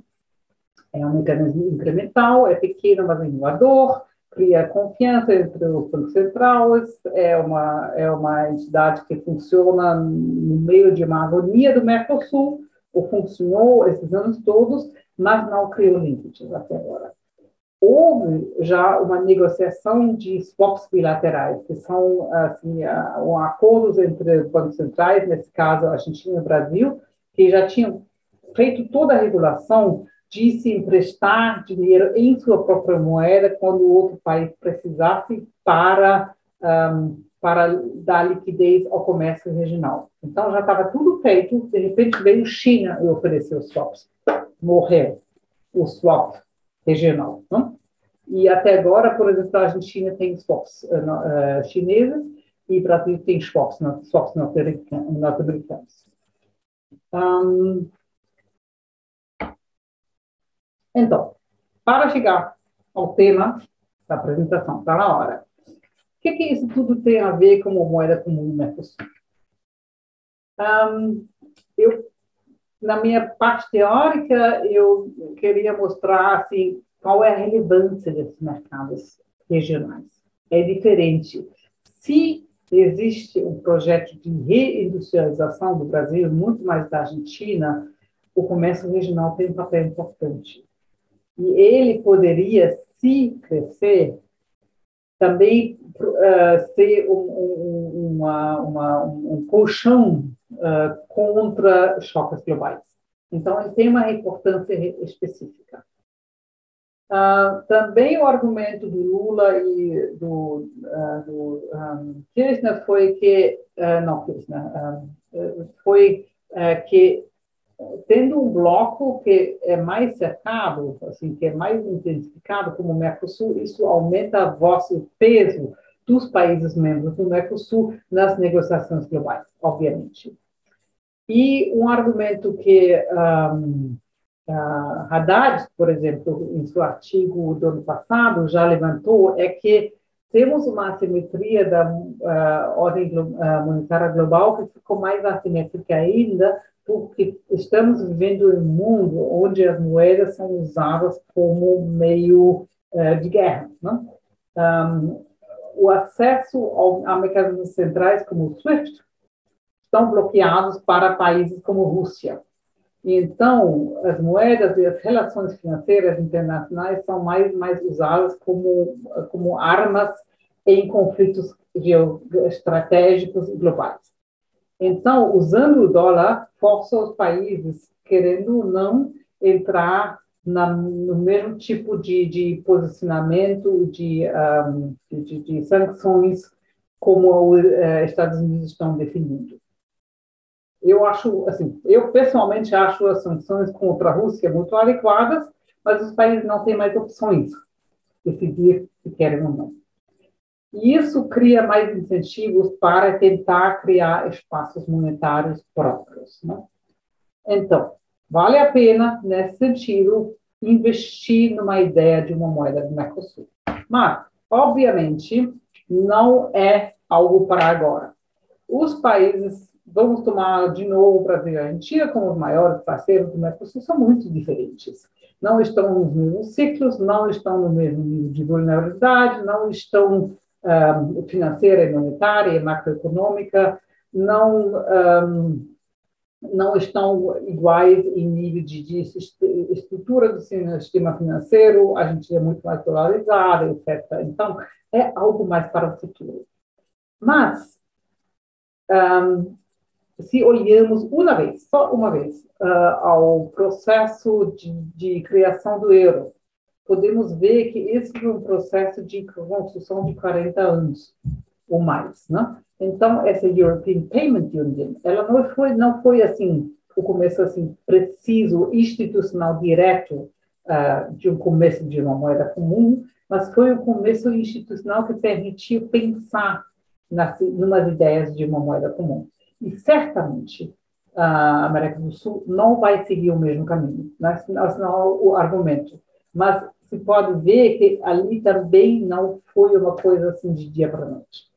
é um mecanismo incremental, é pequeno, mas inovador, cria confiança entre os bancos centrais, é uma entidade que funciona no meio de uma agonia do Mercosul, ou funcionou esses anos todos, mas não criou limites até agora. Houve já uma negociação de swaps bilaterais, que são assim, acordos entre bancos centrais, nesse caso Argentina e Brasil, que já tinham feito toda a regulação de se emprestar dinheiro em sua própria moeda quando o outro país precisasse para dar liquidez ao comércio regional. Então, já estava tudo feito, de repente veio China e ofereceu swaps. Morreu o swap regional. Não? E até agora, por exemplo, a Argentina tem swaps chineses e o Brasil tem swaps norte-americanos. Então, para chegar ao tema da apresentação, está na hora. O que isso tudo tem a ver com a moeda comum no Mercosul? Na minha parte teórica, eu queria mostrar assim, qual é a relevância desses mercados regionais. É diferente. Se existe um projeto de reindustrialização do Brasil, muito mais da Argentina, o comércio regional tem um papel importante. E ele poderia, se crescer, também ser um colchão contra choques globais. Então, ele tem uma importância específica. Também o argumento do Lula e do Kirchner foi que, que tendo um bloco que é mais cercado, assim, que é mais intensificado como o Mercosul, isso aumenta o peso dos países membros do Mercosul nas negociações globais, obviamente. E um argumento que Haddad, por exemplo, em seu artigo do ano passado, já levantou, é que temos uma assimetria da ordem monetária global que ficou mais assimétrica ainda, porque estamos vivendo em um mundo onde as moedas são usadas como meio de guerra. Não? O acesso a mecanismos centrais como o SWIFT estão bloqueados para países como a Rússia. E então, as moedas e as relações financeiras internacionais são mais usadas como armas em conflitos geoestratégicos globais. Então, usando o dólar, força os países, querendo ou não, entrar no mesmo tipo de posicionamento de sanções como os Estados Unidos estão definindo. Eu pessoalmente acho as sanções contra a Rússia muito adequadas, mas os países não têm mais opções de decidir se querem ou não. E isso cria mais incentivos para tentar criar espaços monetários próprios. Né? Então, vale a pena, nesse sentido, investir numa ideia de uma moeda do Mercosul. Mas, obviamente, não é algo para agora. Os países, vamos tomar de novo o Brasil e a Argentina como os maiores parceiros do Mercosul, são muito diferentes. não estão nos mesmos ciclos, não estão no mesmo nível de vulnerabilidade, não estão financeira e monetária e macroeconômica, não estão iguais em nível de estrutura do sistema financeiro, a gente é muito mais polarizado, etc. Então, é algo mais para o futuro. Mas, se olhamos só uma vez, ao processo de criação do euro, podemos ver que esse é um processo de construção de 40 anos ou mais, né? Então, essa European Payment Union, ela não foi assim, o começo assim preciso, institucional, direto de um começo de uma moeda comum, mas foi o começo institucional que permitiu pensar numas ideias de uma moeda comum. E certamente a América do Sul não vai seguir o mesmo caminho, não é o argumento, mas se pode ver que ali também não foi uma coisa assim de dia para noite.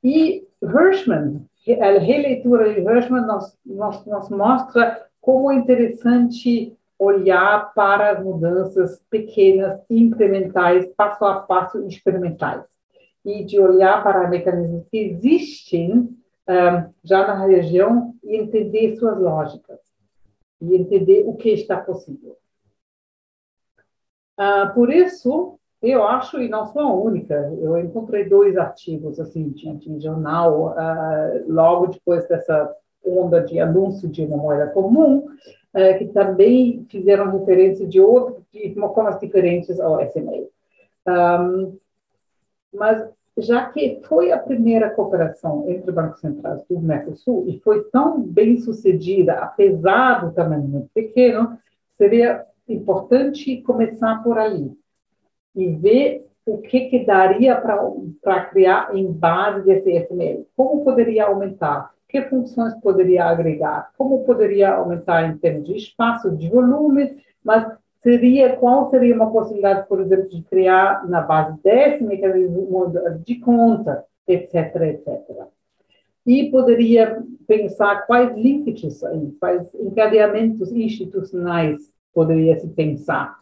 E Hirschman, a releitura de Hirschman nos mostra como é interessante olhar para as mudanças pequenas, incrementais, passo a passo, experimentais, e de olhar para mecanismos que existem já na região e entender suas lógicas, e entender o que está possível. Por isso, eu acho, e não sou a única, eu encontrei 2 artigos assim, de jornal, logo depois dessa onda de anúncio de uma moeda comum, que também fizeram referência de formas diferentes ao SMA. Mas, já que foi a primeira cooperação entre bancos centrais do Mercosul e foi tão bem sucedida, apesar do tamanho muito pequeno, seria importante começar por ali e ver o que daria para criar em base desse SML. Como poderia aumentar? Que funções poderia agregar? Como poderia aumentar em termos de espaço, de volume? Mas qual seria uma possibilidade, por exemplo, de criar na base desse mecanismo de conta, etc., etc. E poderia pensar quais linkages, quais encadeamentos institucionais poderia se pensar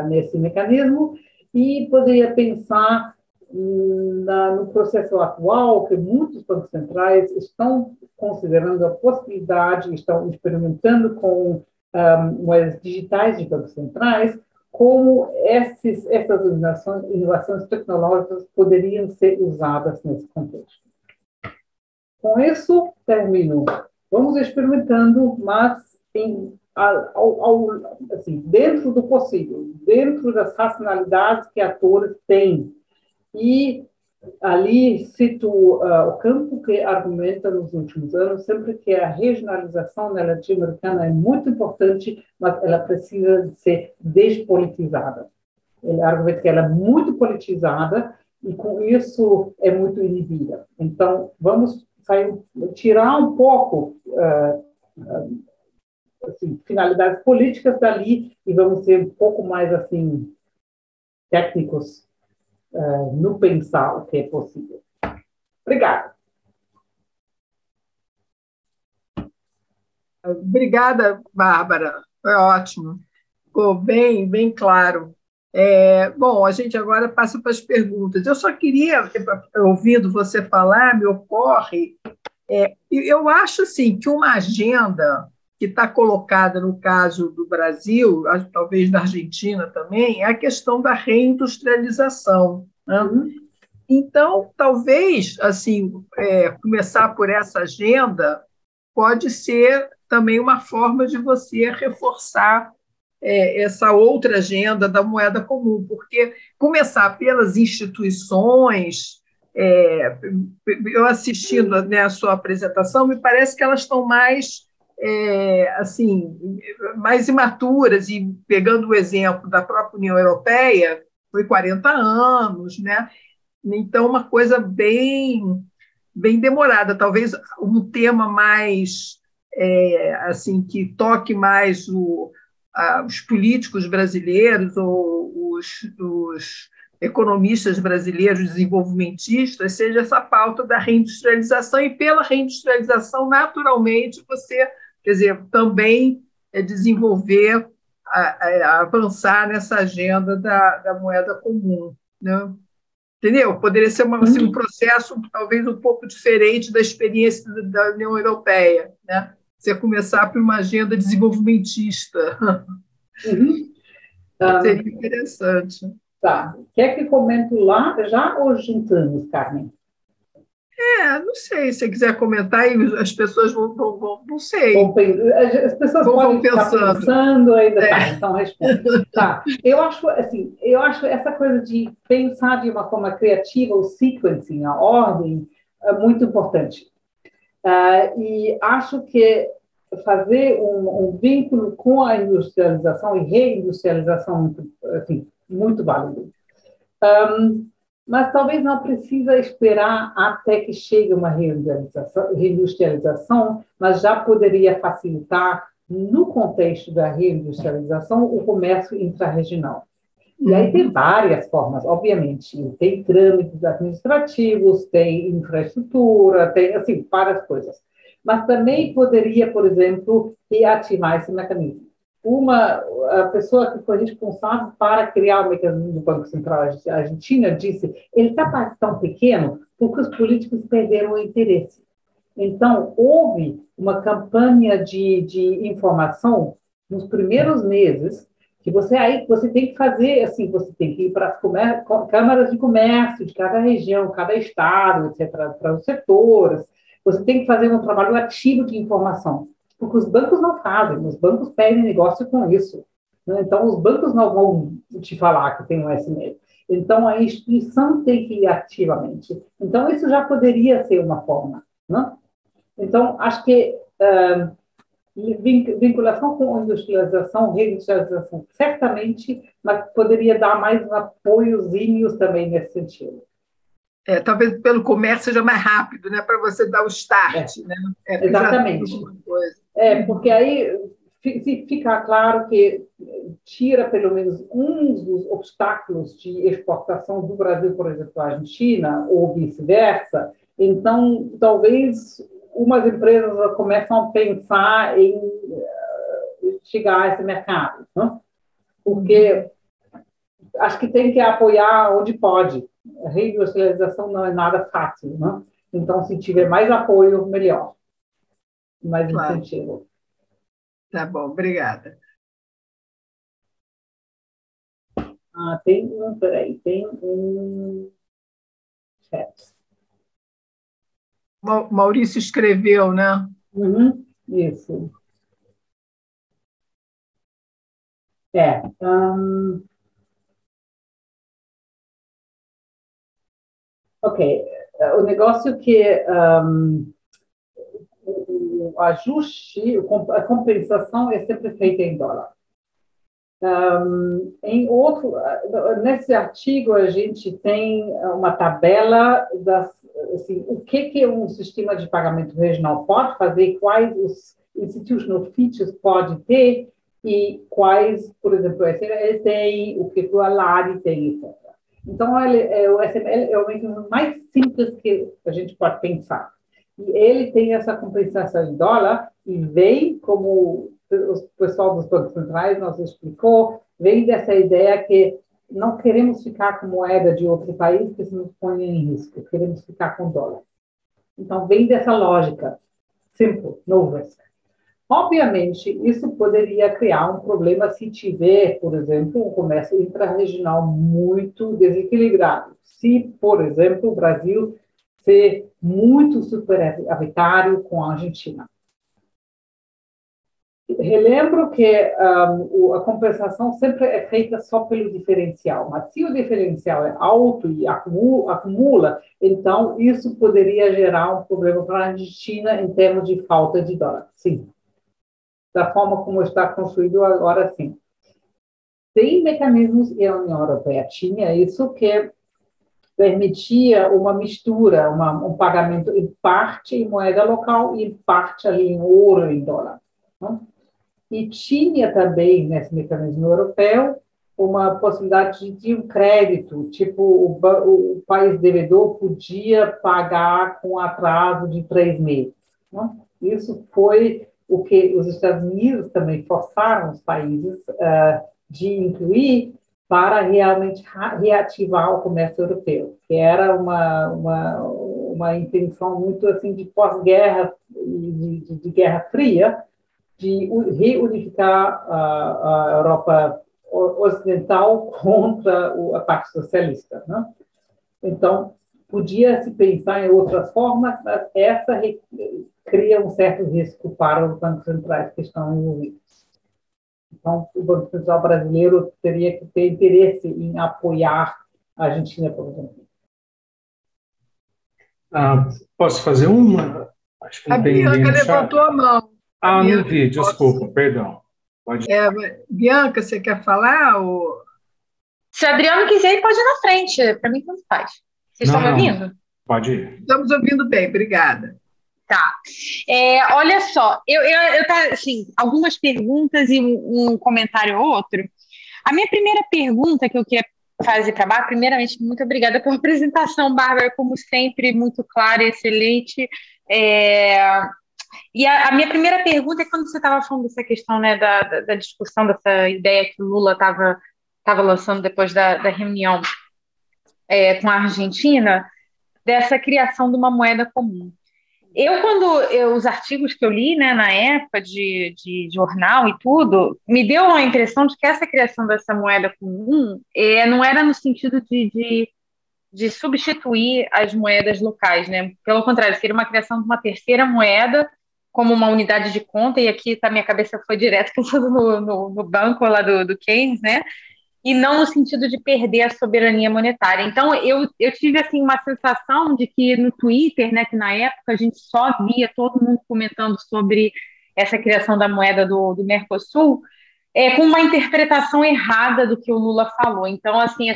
nesse mecanismo, e poderia pensar no processo atual, que muitos bancos centrais estão considerando a possibilidade, estão experimentando com moedas digitais de bancos centrais, como essas inovações tecnológicas poderiam ser usadas nesse contexto. Com isso, termino. Vamos experimentando, mas assim, dentro do possível, dentro das racionalidades que atores têm. E ali cito o campo que argumenta nos últimos anos, sempre que a regionalização na latino-americana é muito importante, mas ela precisa de ser despolitizada. Ele argumenta que ela é muito politizada e, com isso, é muito inibida. Então, vamos tirar um pouco assim, finalidades políticas dali e vamos ser um pouco mais assim técnicos no pensar o que é possível. Obrigada. Obrigada, Bárbara. Foi ótimo. Ficou bem, bem claro. Bom, a gente agora passa para as perguntas. Eu só queria, ouvindo você falar, me ocorre, eu acho assim, que uma agenda que está colocada no caso do Brasil, talvez da Argentina também, é a questão da reindustrialização, né? Então, talvez assim, começar por essa agenda pode ser também uma forma de você reforçar essa outra agenda da moeda comum, porque começar pelas instituições, eu assistindo, né, a sua apresentação, me parece que elas estão mais assim, mais imaturas, e pegando o exemplo da própria União Europeia, foi 40 anos, né? Então, uma coisa bem, bem demorada, talvez um tema mais assim, que toque mais os políticos brasileiros ou os economistas brasileiros desenvolvimentistas, seja essa pauta da reindustrialização, e pela reindustrialização, naturalmente, você, quer dizer, também desenvolver a avançar nessa agenda da moeda comum, né? Entendeu? Poderia ser assim, um processo talvez um pouco diferente da experiência da União Europeia, né? Você começar por uma agenda desenvolvimentista. Uhum. Seria interessante. Tá. Quer que comento lá já ou juntamos, Carmen? Não sei, se você quiser comentar, e as pessoas não sei, As pessoas vão podem ficar pensando. pensando ainda, tá, então responde. Tá, eu acho essa coisa de pensar de uma forma criativa, o sequencing, a ordem, é muito importante. E acho que fazer um vínculo com a industrialização e reindustrialização, assim, muito válido. Mas talvez não precisa esperar até que chegue uma reindustrialização, mas já poderia facilitar, no contexto da reindustrialização, o comércio intrarregional. E aí tem várias formas, obviamente. Tem trâmites administrativos, tem infraestrutura, tem, assim, várias coisas. Mas também poderia, por exemplo, reativar esse mecanismo. A pessoa que foi responsável para criar o mecanismo do Banco Central Argentina disse: ele está tão pequeno porque os políticos perderam o interesse. Então, houve uma campanha de informação nos primeiros meses que você tem que fazer assim, você tem que ir para as câmaras de comércio de cada região, cada estado, etc., para os setores. Você tem que fazer um trabalho ativo de informação, porque os bancos não fazem, os bancos perdem negócio com isso. Né? Então, os bancos não vão te falar que tem um SMS. Então, a instituição tem que ir ativamente. Então, isso já poderia ser uma forma. Né? Então, acho que vinculação com industrialização, reindustrialização, certamente, mas poderia dar mais apoiozinhos também nesse sentido. Talvez pelo comércio seja mais rápido, né, para você dar o start. Né? Exatamente. Porque aí fica claro que tira pelo menos um dos obstáculos de exportação do Brasil, por exemplo, à Argentina, ou vice-versa. Então, talvez umas empresas começam a pensar em chegar a esse mercado, né? Porque acho que tem que apoiar onde pode. A reindustrialização não é nada fácil, né? Então, se tiver mais apoio, melhor. Mais incentivo. Tá bom, obrigada. Tem um chat. Maurício escreveu, né? Isso. Ok. O negócio que o ajuste, a compensação é sempre feita em dólar. Nesse artigo, a gente tem uma tabela assim, o que um sistema de pagamento regional pode fazer, quais os institutional features pode ter e quais, por exemplo, o SML tem, o que o Alari tem, etc. Então, o SML é o mecanismo mais simples que a gente pode pensar. E ele tem essa compensação em dólar e vem como o pessoal dos bancos centrais nos explicou, vem dessa ideia que não queremos ficar com moeda de outro país que se nos põe em risco, queremos ficar com dólar. Então, vem dessa lógica, simple, no risk. Obviamente, isso poderia criar um problema se tiver, por exemplo, um comércio intrarregional muito desequilibrado. Se, por exemplo, o Brasil ser muito superavitário com a Argentina. Relembro que a compensação sempre é feita só pelo diferencial, mas se o diferencial é alto e acumula, então isso poderia gerar um problema para a Argentina em termos de falta de dólar. Sim. Da forma como está construído agora, sim. Tem mecanismos, e a União Europeia tinha isso, que permitia uma mistura, um pagamento em parte em moeda local e em parte ali em ouro e em dólar. Não? E tinha também, nesse mecanismo europeu, uma possibilidade de um crédito, tipo, o país devedor podia pagar com atraso de 3 meses. Não? Isso foi o que os Estados Unidos também forçaram os países de incluir para realmente reativar o comércio europeu, que era uma intenção muito assim de pós-guerra e de Guerra Fria, de reunificar a Europa ocidental contra a parte socialista, né? Então, podia se pensar em outras formas, mas essa cria um certo risco para os bancos centrais que estão envolvidos. Então, o Banco Central brasileiro teria que ter interesse em apoiar a Argentina, por exemplo. Posso fazer uma? Acho que não tem ninguém Bianca no chat. levantou a mão. Não vi, desculpa, perdão. Pode... Bianca, você quer falar? Ou... Se o Adriano quiser, ele pode ir na frente. Para mim, tanto faz. Vocês estão me ouvindo? Pode ir. Estamos ouvindo bem, obrigada. Tá. Olha só, eu assim, algumas perguntas e um comentário ou outro. A minha primeira pergunta que eu queria fazer para a Bárbara, primeiramente, muito obrigada pela apresentação, Bárbara, como sempre, muito clara e excelente. E a minha primeira pergunta é quando você estava falando dessa questão, né, da discussão, dessa ideia que o Lula estava lançando depois da reunião com a Argentina, dessa criação de uma moeda comum. Os artigos que eu li, né, na época de jornal e tudo, me deu a impressão de que essa criação dessa moeda comum não era no sentido de substituir as moedas locais, né? Pelo contrário, seria uma criação de uma terceira moeda como uma unidade de conta, e aqui a minha cabeça foi direto pensando no banco lá do Keynes, né? E não no sentido de perder a soberania monetária. Então, eu tive assim, uma sensação de que no Twitter, né, que na época a gente só via todo mundo comentando sobre essa criação da moeda do Mercosul, com uma interpretação errada do que o Lula falou. Então, assim,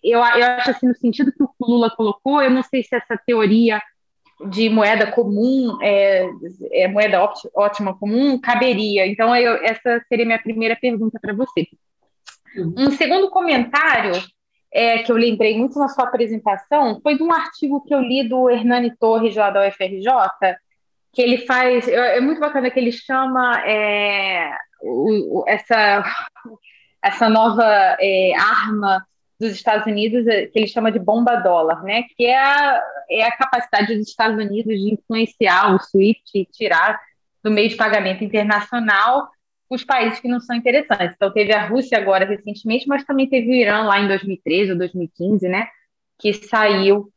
eu acho assim, no sentido que o Lula colocou, eu não sei se essa teoria de moeda comum, moeda ótima comum, caberia. Então, essa seria minha primeira pergunta para você. Um segundo comentário que eu lembrei muito na sua apresentação foi de um artigo que eu li do Hernani Torres, lá da UFRJ, que ele faz... É muito bacana que ele chama essa nova arma dos Estados Unidos, que ele chama de bomba dólar, né? Que é a capacidade dos Estados Unidos de influenciar o SWIFT e tirar do meio de pagamento internacional os países que não são interessantes. Então, teve a Rússia agora recentemente, mas também teve o Irã lá em 2013 ou 2015, né? Que saiu,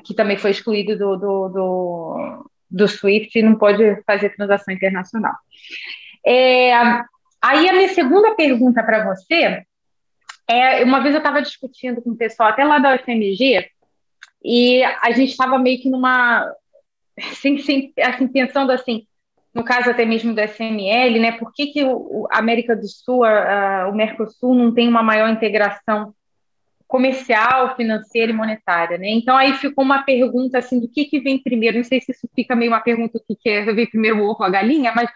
que também foi excluído do SWIFT e não pode fazer transação internacional. Aí a minha segunda pergunta para você uma vez eu estava discutindo com o pessoal até lá da UFMG e a gente estava meio que numa... assim, pensando assim, no caso até mesmo do SML, né? Por que a América do Sul, o Mercosul, não tem uma maior integração comercial, financeira e monetária, né? Então aí ficou uma pergunta assim, do que vem primeiro? Não sei se isso fica meio uma pergunta que vem primeiro o ovo ou a galinha, mas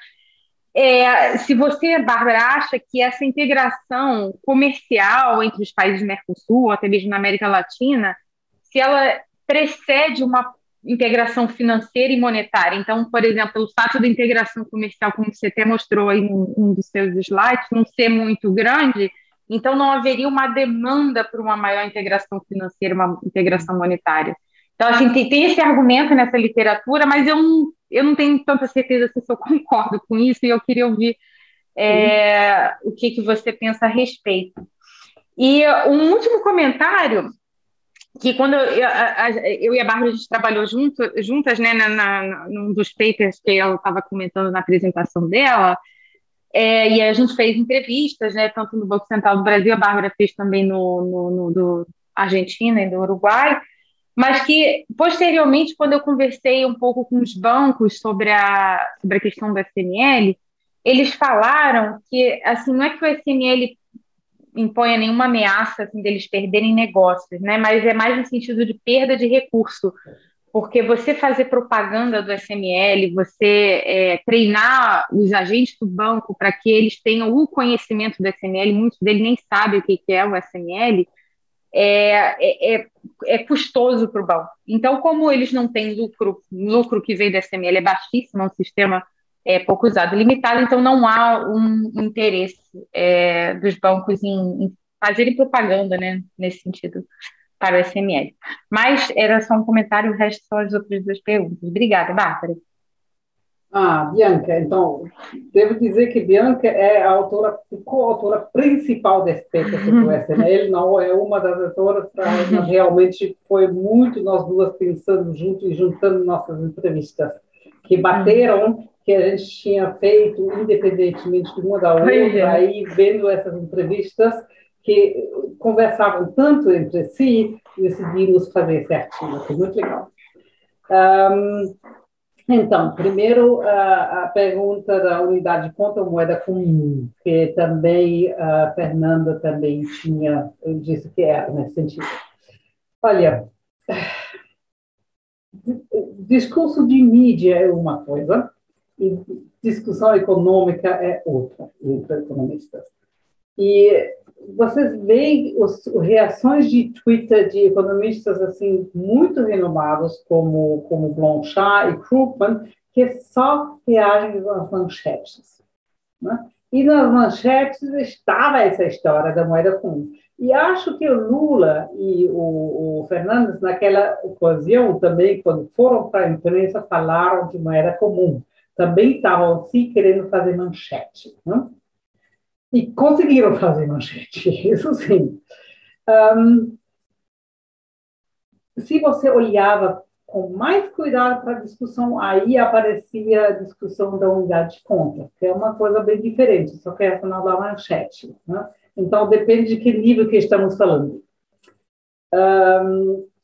se você, Bárbara, acha que essa integração comercial entre os países do Mercosul, ou até mesmo na América Latina, se ela precede uma integração financeira e monetária. Então, por exemplo, o fato da integração comercial, como você até mostrou aí um dos seus slides, não ser muito grande, então não haveria uma demanda por uma maior integração financeira, uma integração monetária. Então, assim, tem esse argumento nessa literatura, mas eu não tenho tanta certeza se eu concordo com isso, e eu queria ouvir o que você pensa a respeito. E um último comentário, que quando eu e a Bárbara, a gente trabalhou juntas, né, num dos papers que ela estava comentando na apresentação dela, e a gente fez entrevistas, né, tanto no Banco Central do Brasil, a Bárbara fez também no do Argentina e do Uruguai, mas que, posteriormente, quando eu conversei um pouco com os bancos sobre a questão do SML, eles falaram que, assim, não é que o SML imponha nenhuma ameaça assim, deles perderem negócios, né? Mas é mais no sentido de perda de recurso, porque você fazer propaganda do SML, você treinar os agentes do banco para que eles tenham o conhecimento do SML, muitos deles nem sabem o que é o SML, é custoso para o banco. Então, como eles não têm lucro que vem do SML é baixíssimo, é um sistema é pouco usado, limitado, então não há um interesse dos bancos em fazerem propaganda, né, nesse sentido, para o SML. Mas era só um comentário, o resto são as outras duas perguntas. Obrigada, Bárbara. Bianca, então, devo dizer que Bianca é a coautora principal desse paper sobre o SML, não é uma das autoras, mas realmente foi muito nós duas pensando junto e juntando nossas entrevistas, que bateram, que a gente tinha feito independentemente de uma da outra, aí vendo essas entrevistas que conversavam tanto entre si, decidimos fazer esse artigo, foi muito legal. Então, primeiro, a pergunta da unidade de conta moeda comum, que também a Fernanda também disse que era nesse sentido. Olha, discurso de mídia é uma coisa e discussão econômica é outra, entre economistas. E vocês veem as reações de Twitter de economistas assim muito renomados como Blanchard e Krugman, que só reagem às manchetes, né? E nas manchetes estava essa história da moeda comum. E acho que o Lula e o Fernandes, naquela ocasião também, quando foram para a imprensa, falaram de moeda comum. Também estavam se querendo fazer manchete, né? E conseguiram fazer manchete, isso sim. Se você olhava com mais cuidado para a discussão, aí aparecia a discussão da unidade de conta, que é uma coisa bem diferente, só que essa não dá manchete, né? Então, depende de que nível que estamos falando.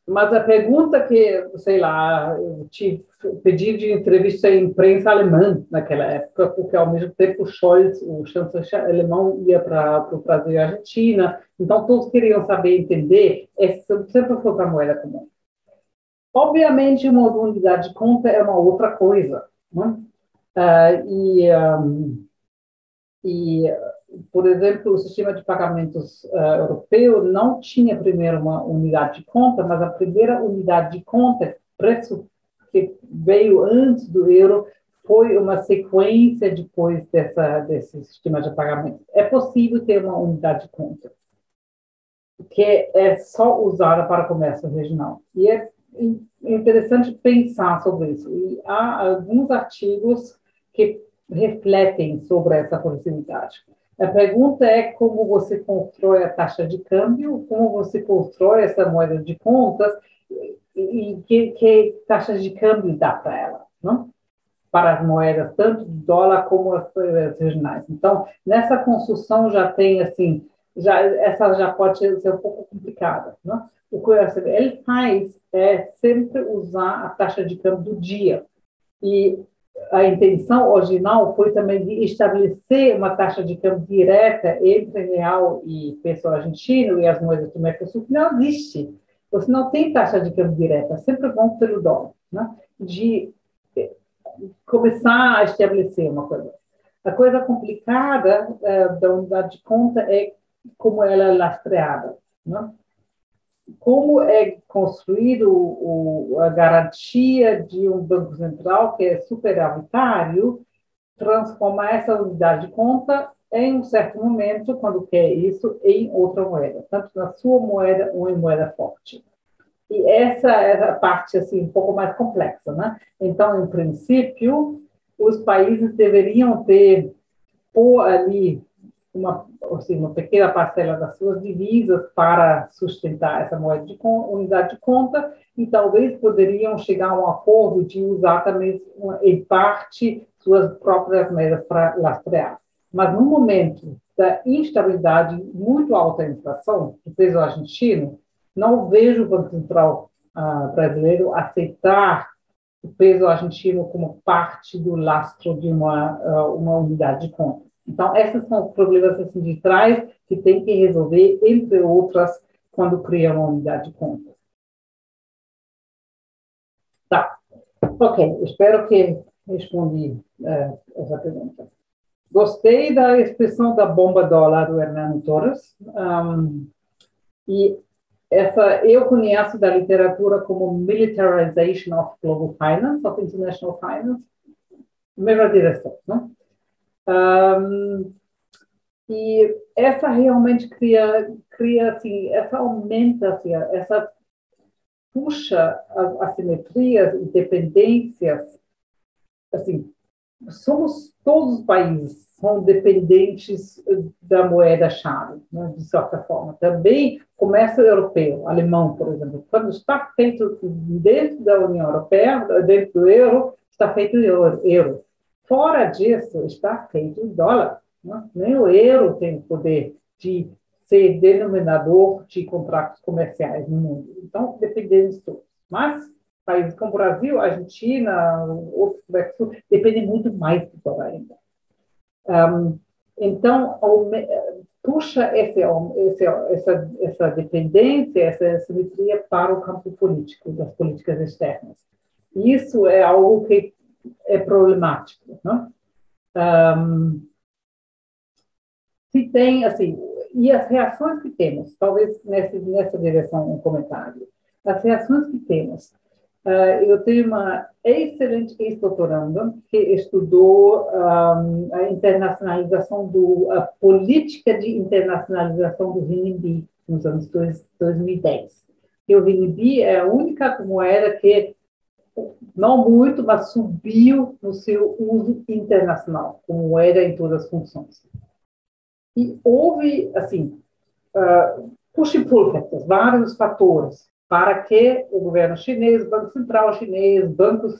Mas a pergunta que, sei lá, eu tive pedido de entrevista em imprensa alemã naquela época, porque ao mesmo tempo Scholz, o chanceler alemão, ia para o Brasil e a Argentina, então todos queriam saber, entender, sempre foi para a moeda comum. Obviamente, uma unidade de conta é uma outra coisa, né? Por exemplo, o sistema de pagamentos europeu não tinha primeiro uma unidade de conta, mas a primeira unidade de conta, preço que veio antes do euro, foi uma sequência depois desse sistema de pagamento. É possível ter uma unidade de conta, que é só usada para comércio regional. E é interessante pensar sobre isso. E há alguns artigos que refletem sobre essa possibilidade. A pergunta é como você constrói a taxa de câmbio, como você constrói essa moeda de contas e que taxas de câmbio dá para ela, não? Para as moedas, tanto do dólar como as regionais. Então, nessa construção já tem, assim, essa já pode ser um pouco complicada, não? O que ele faz é sempre usar a taxa de câmbio do dia. E a intenção original foi também de estabelecer uma taxa de câmbio direta entre real e peso argentino e as moedas do Mercosul, que não existe. Você não tem taxa de câmbio direta, sempre vão pelo dólar, né? De começar a estabelecer uma coisa. A coisa complicada da unidade de conta é como ela é lastreada, né? Como é construído a garantia de um banco central que é superavitário, transformar essa unidade de conta em um certo momento, quando quer isso, em outra moeda, tanto na sua moeda ou em moeda forte. E essa é a parte assim, um pouco mais complexa, né? Então, em princípio, os países deveriam pôr ali uma pequena parcela das suas divisas para sustentar essa moeda de unidade de conta e talvez poderiam chegar a um acordo de usar também, em parte, suas próprias moedas para lastrear. Mas no momento da instabilidade, muito alta inflação do peso argentino, não vejo o Banco Central brasileiro aceitar o peso argentino como parte do lastro de uma unidade de conta. Então, esses são os problemas assim, de trás que tem que resolver, entre outras, quando cria uma unidade de conta. Tá. Ok, espero que respondi essa pergunta. Gostei da expressão da bomba dólar do Hernán Torres. E eu conheço da literatura como militarization of global finance, of international finance. mesma direção, não? E essa realmente cria assim, essa aumenta, assim, essa puxa as assimetrias e dependências, assim, todos os países são dependentes da moeda-chave, né, de certa forma. Também comércio europeu, alemão, por exemplo, quando está feito dentro da União Europeia, dentro do euro, está feito em euro. Fora disso, está feito em dólar. Né? Nem o euro tem o poder de ser denominador de contratos comerciais no mundo. Então, dependemos de todos. Mas países como o Brasil, Argentina, outros do Sul, dependem muito mais do dólar ainda. Então, puxa essa dependência, essa simetria para o campo político, das políticas externas. Isso é algo que é problemático. Né? Se tem, assim, e as reações que temos, talvez nessa direção um comentário, as reações que temos. Eu tenho uma excelente ex-doutoranda que estudou a internacionalização a política de internacionalização do renminbi nos anos 2010. E o renminbi é a única moeda que, não muito, mas subiu no seu uso internacional, como moeda em todas as funções. E houve, assim, push and pull factors, vários fatores, para que o governo chinês, o Banco Central chinês, bancos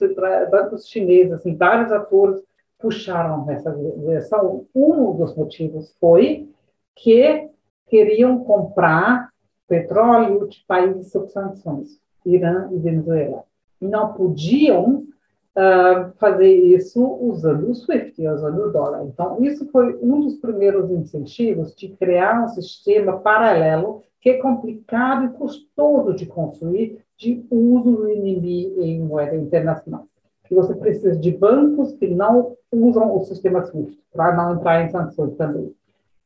chineses, assim, vários atores puxaram nessa direção. Um dos motivos foi que queriam comprar petróleo de países sob sanções, Irã e Venezuela. E não podiam fazer isso usando o SWIFT, usando o dólar. Então, isso foi um dos primeiros incentivos de criar um sistema paralelo que é complicado e custoso de construir, de uso do renminbi em moeda internacional. Que você precisa de bancos que não usam o sistema SWIFT, para não entrar em sanções também.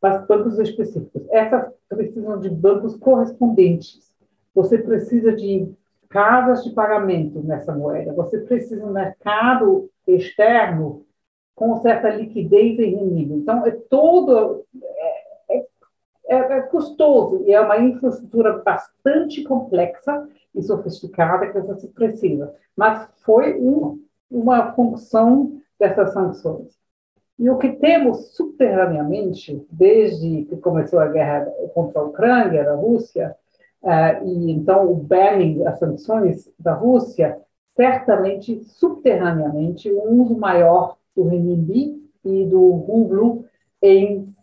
Mas bancos específicos. Essas precisam de bancos correspondentes. Você precisa de casas de pagamento nessa moeda. Você precisa de um mercado externo com certa liquidez em renminbi. Então, é custoso e é uma infraestrutura bastante complexa e sofisticada que você precisa. Mas foi uma função dessas sanções. E o que temos subterraneamente, desde que começou a guerra contra a Ucrânia, a Rússia, e então o banning, as sanções da Rússia, certamente, subterraneamente, um uso maior do renminbi e do rublo em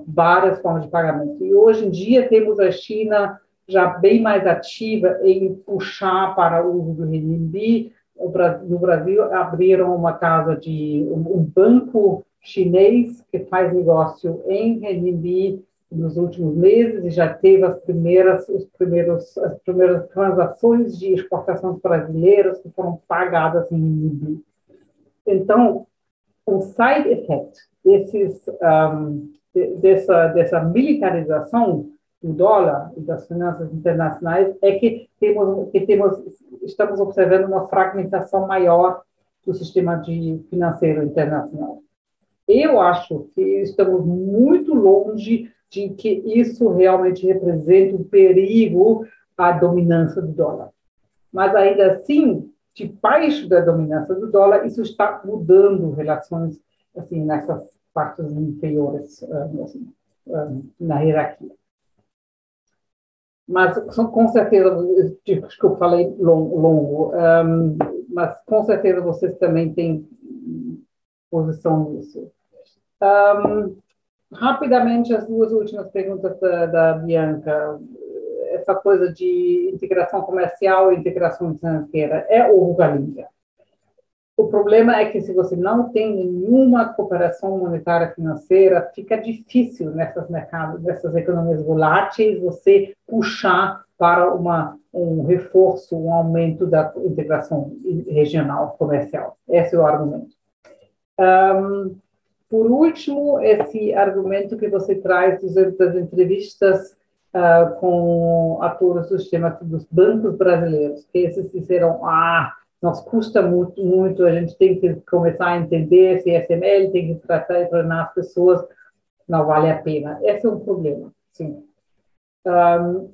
várias formas de pagamento. E hoje em dia temos a China já bem mais ativa em puxar para o uso do renminbi. No Brasil, abriram um banco chinês que faz negócio em renminbi nos últimos meses e já teve as primeiras transações de exportações brasileiras que foram pagadas em renminbi. Então, o side effect dessa militarização do dólar e das finanças internacionais é que estamos observando uma fragmentação maior do sistema financeiro internacional. Eu acho que estamos muito longe de que isso realmente represente um perigo à dominância do dólar. Mas, ainda assim, debaixo da dominância do dólar, isso está mudando relações assim, nessas partes inferiores na hierarquia. Mas, com certeza, acho que eu falei longo, mas com certeza vocês também têm posição nisso. Rapidamente, as duas últimas perguntas da Bianca. Essa coisa de integração comercial e integração financeira é ovo galinha. O problema é que se você não tem nenhuma cooperação monetária financeira, fica difícil nessas economias voláteis você puxar para um reforço, um aumento da integração regional comercial. Esse é o argumento. Por último, esse argumento que você traz das entrevistas com atores do sistema dos bancos brasileiros, que esses disseram, nos custa muito, muito, a gente tem que começar a entender esse SML, tem que tratar e treinar as pessoas, não vale a pena. Esse é um problema, sim.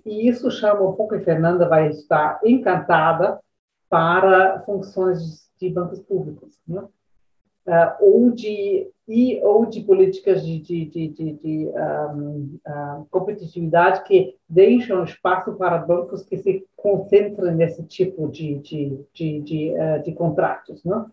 E isso chama um pouco, e Fernanda vai estar encantada para funções de bancos públicos, né? Ou de políticas de competitividade que deixam espaço para bancos que se concentram nesse tipo de contratos, né?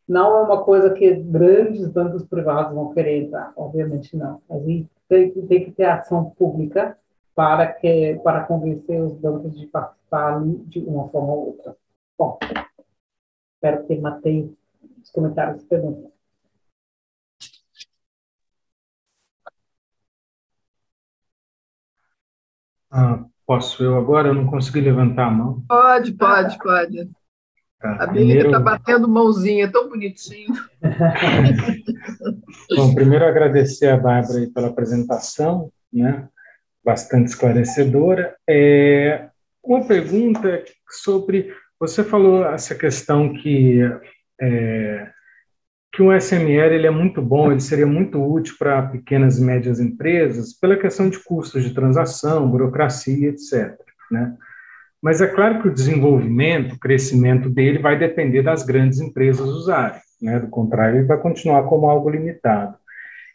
Não é uma coisa que grandes bancos privados vão querer entrar, obviamente não. Mas tem que ter ação pública para convencer os bancos de participar de uma forma ou outra. Bom, espero que matei os comentários e perguntas. Posso eu agora? Eu não consegui levantar a mão. Pode. Tá, A Bíblia está primeiro, batendo mãozinha, tão bonitinho. bom, primeiro agradecer a Bárbara aí pela apresentação, né? Bastante esclarecedora. Uma pergunta sobre, você falou essa questão que o SML ele é muito bom, ele seria muito útil para pequenas e médias empresas pela questão de custos de transação, burocracia, etc., né? Mas é claro que o desenvolvimento, o crescimento dele vai depender das grandes empresas usarem, né? Do contrário, ele vai continuar como algo limitado.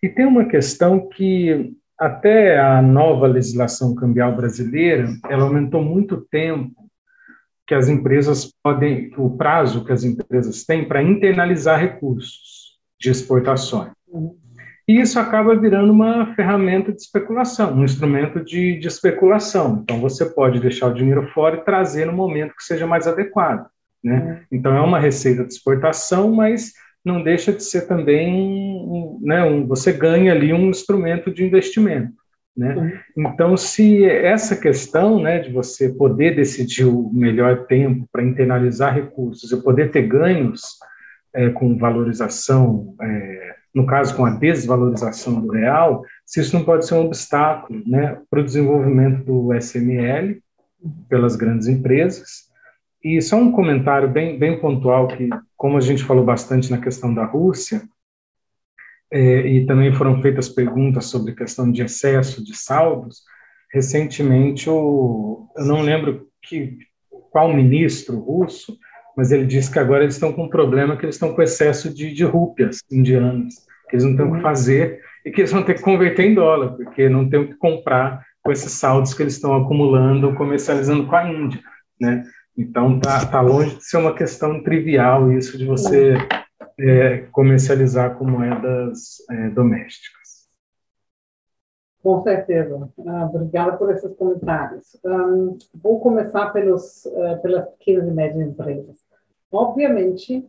E tem uma questão que até a nova legislação cambial brasileira, ela aumentou muito o tempo que as empresas podem, o prazo que as empresas têm para internalizar recursos de exportações. E isso acaba virando uma ferramenta de especulação, um instrumento de especulação. Então, você pode deixar o dinheiro fora e trazer no momento que seja mais adequado, né? Então, é uma receita de exportação, mas não deixa de ser também, né, você ganha ali um instrumento de investimento, né? Então, se essa questão, né, de você poder decidir o melhor tempo para internalizar recursos e poder ter ganhos com valorização, no caso, com a desvalorização do real, se isso não pode ser um obstáculo, né, para o desenvolvimento do SML pelas grandes empresas. E só um comentário bem pontual, que como a gente falou bastante na questão da Rússia, e também foram feitas perguntas sobre a questão de excesso de saldos, recentemente, eu não lembro qual ministro russo, mas ele disse que agora eles estão com um problema, que eles estão com excesso de rúpias indianas, que eles não têm o que fazer e que eles vão ter que converter em dólar, porque não tem o que comprar com esses saldos que eles estão acumulando, comercializando com a Índia, né? Então, tá longe de ser uma questão trivial isso de você comercializar com moedas domésticas. Com certeza. Obrigada por esses comentários. Vou começar pelas pequenas e médias empresas. Obviamente,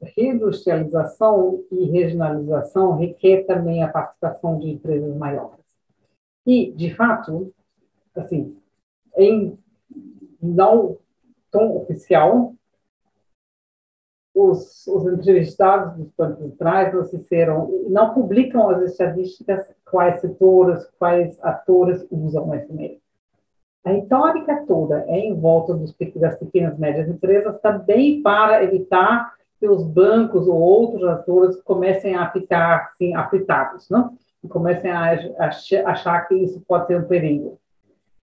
reindustrialização e regionalização requer também a participação de empresas maiores. E, de fato, assim, em não tom oficial, os entrevistados dos bancos centrais não publicam as estatísticas quais setores, quais atores usam o SML. A retórica toda é em volta das pequenas e médias empresas também para evitar que os bancos ou outros atores comecem a ficar assim, afetados, não? E comecem a achar que isso pode ser um perigo.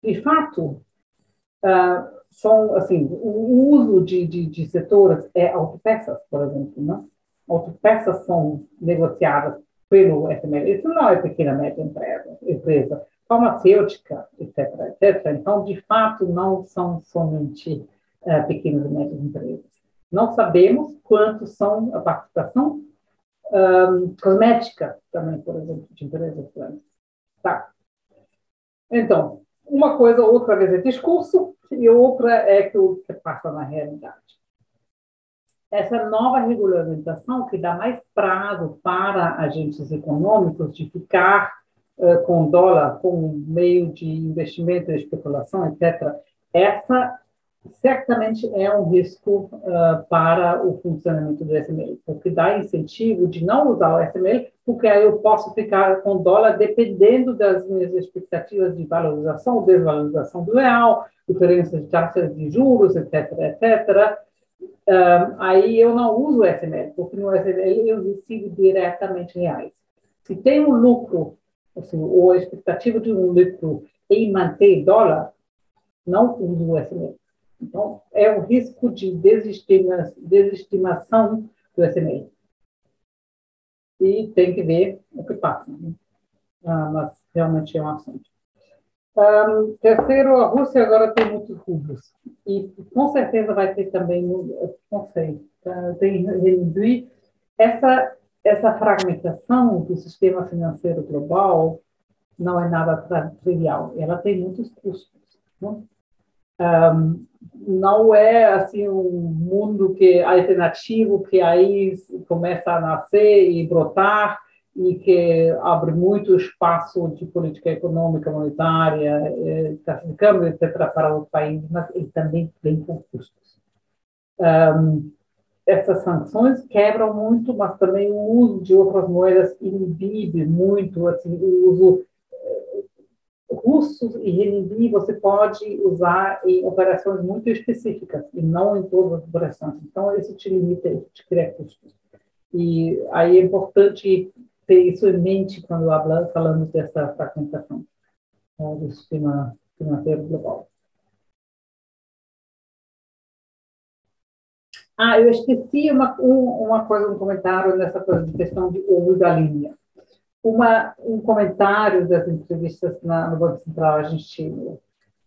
De fato, assim, o uso de setores autopeças, por exemplo, né? Autopeças são negociadas pelo SML. Isso não é pequena e média empresa, farmacêutica, etc. Então, de fato, não são somente pequenas e médias empresas. Não sabemos quantos são a participação cosmética também, por exemplo, de empresas grandes. Tá. Então, uma coisa, outra vez é discurso, e outra é que o que passa na realidade. Essa nova regulamentação que dá mais prazo para agentes econômicos de ficar com dólar como meio de investimento e especulação, etc., essa certamente é um risco para o funcionamento do SML, porque dá incentivo de não usar o SML, porque aí eu posso ficar com dólar dependendo das minhas expectativas de valorização ou desvalorização do real, diferença de taxas de juros, etc., etc. Aí eu não uso o SML, porque no SML eu recebo diretamente reais. Se tem um lucro, assim, ou a expectativa de um lucro em manter dólar, não uso o SML. Então, é o risco de desestimação do SML. E tem que ver o que passa. Né? Mas realmente é um assunto. Terceiro, a Rússia agora tem muitos rublos. E com certeza vai ter também, não sei, tem renminbi. Essa fragmentação do sistema financeiro global não é nada trivial. Ela tem muitos custos. Né? Não é assim um mundo que alternativo que aí começa a nascer e brotar e que abre muito espaço de política econômica, monetária, taxa de câmbio, etc., para os países, mas ele também vem com custos. Essas sanções quebram muito, mas também o uso de outras moedas inibe muito, assim, o uso russos e renminbi você pode usar em operações muito específicas e não em todas as operações. Então, isso te limita, isso te cria custos. E aí é importante ter isso em mente quando falamos dessa fragmentação do sistema financeiro global. Eu esqueci uma coisa, um comentário nessa coisa de questão de ouro e galinha. Um comentário das entrevistas no Banco Central argentino.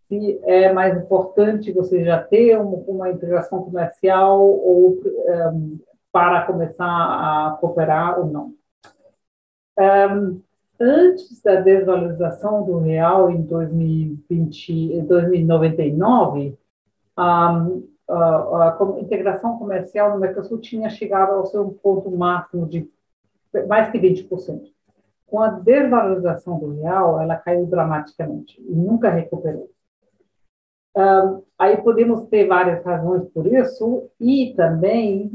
Se é mais importante você já ter uma integração comercial ou para começar a cooperar ou não. Antes da desvalorização do real em 2099, a integração comercial no Mercosul tinha chegado ao seu ponto máximo de mais que 20%. Com a desvalorização do real, ela caiu dramaticamente e nunca recuperou. Aí podemos ter várias razões por isso e também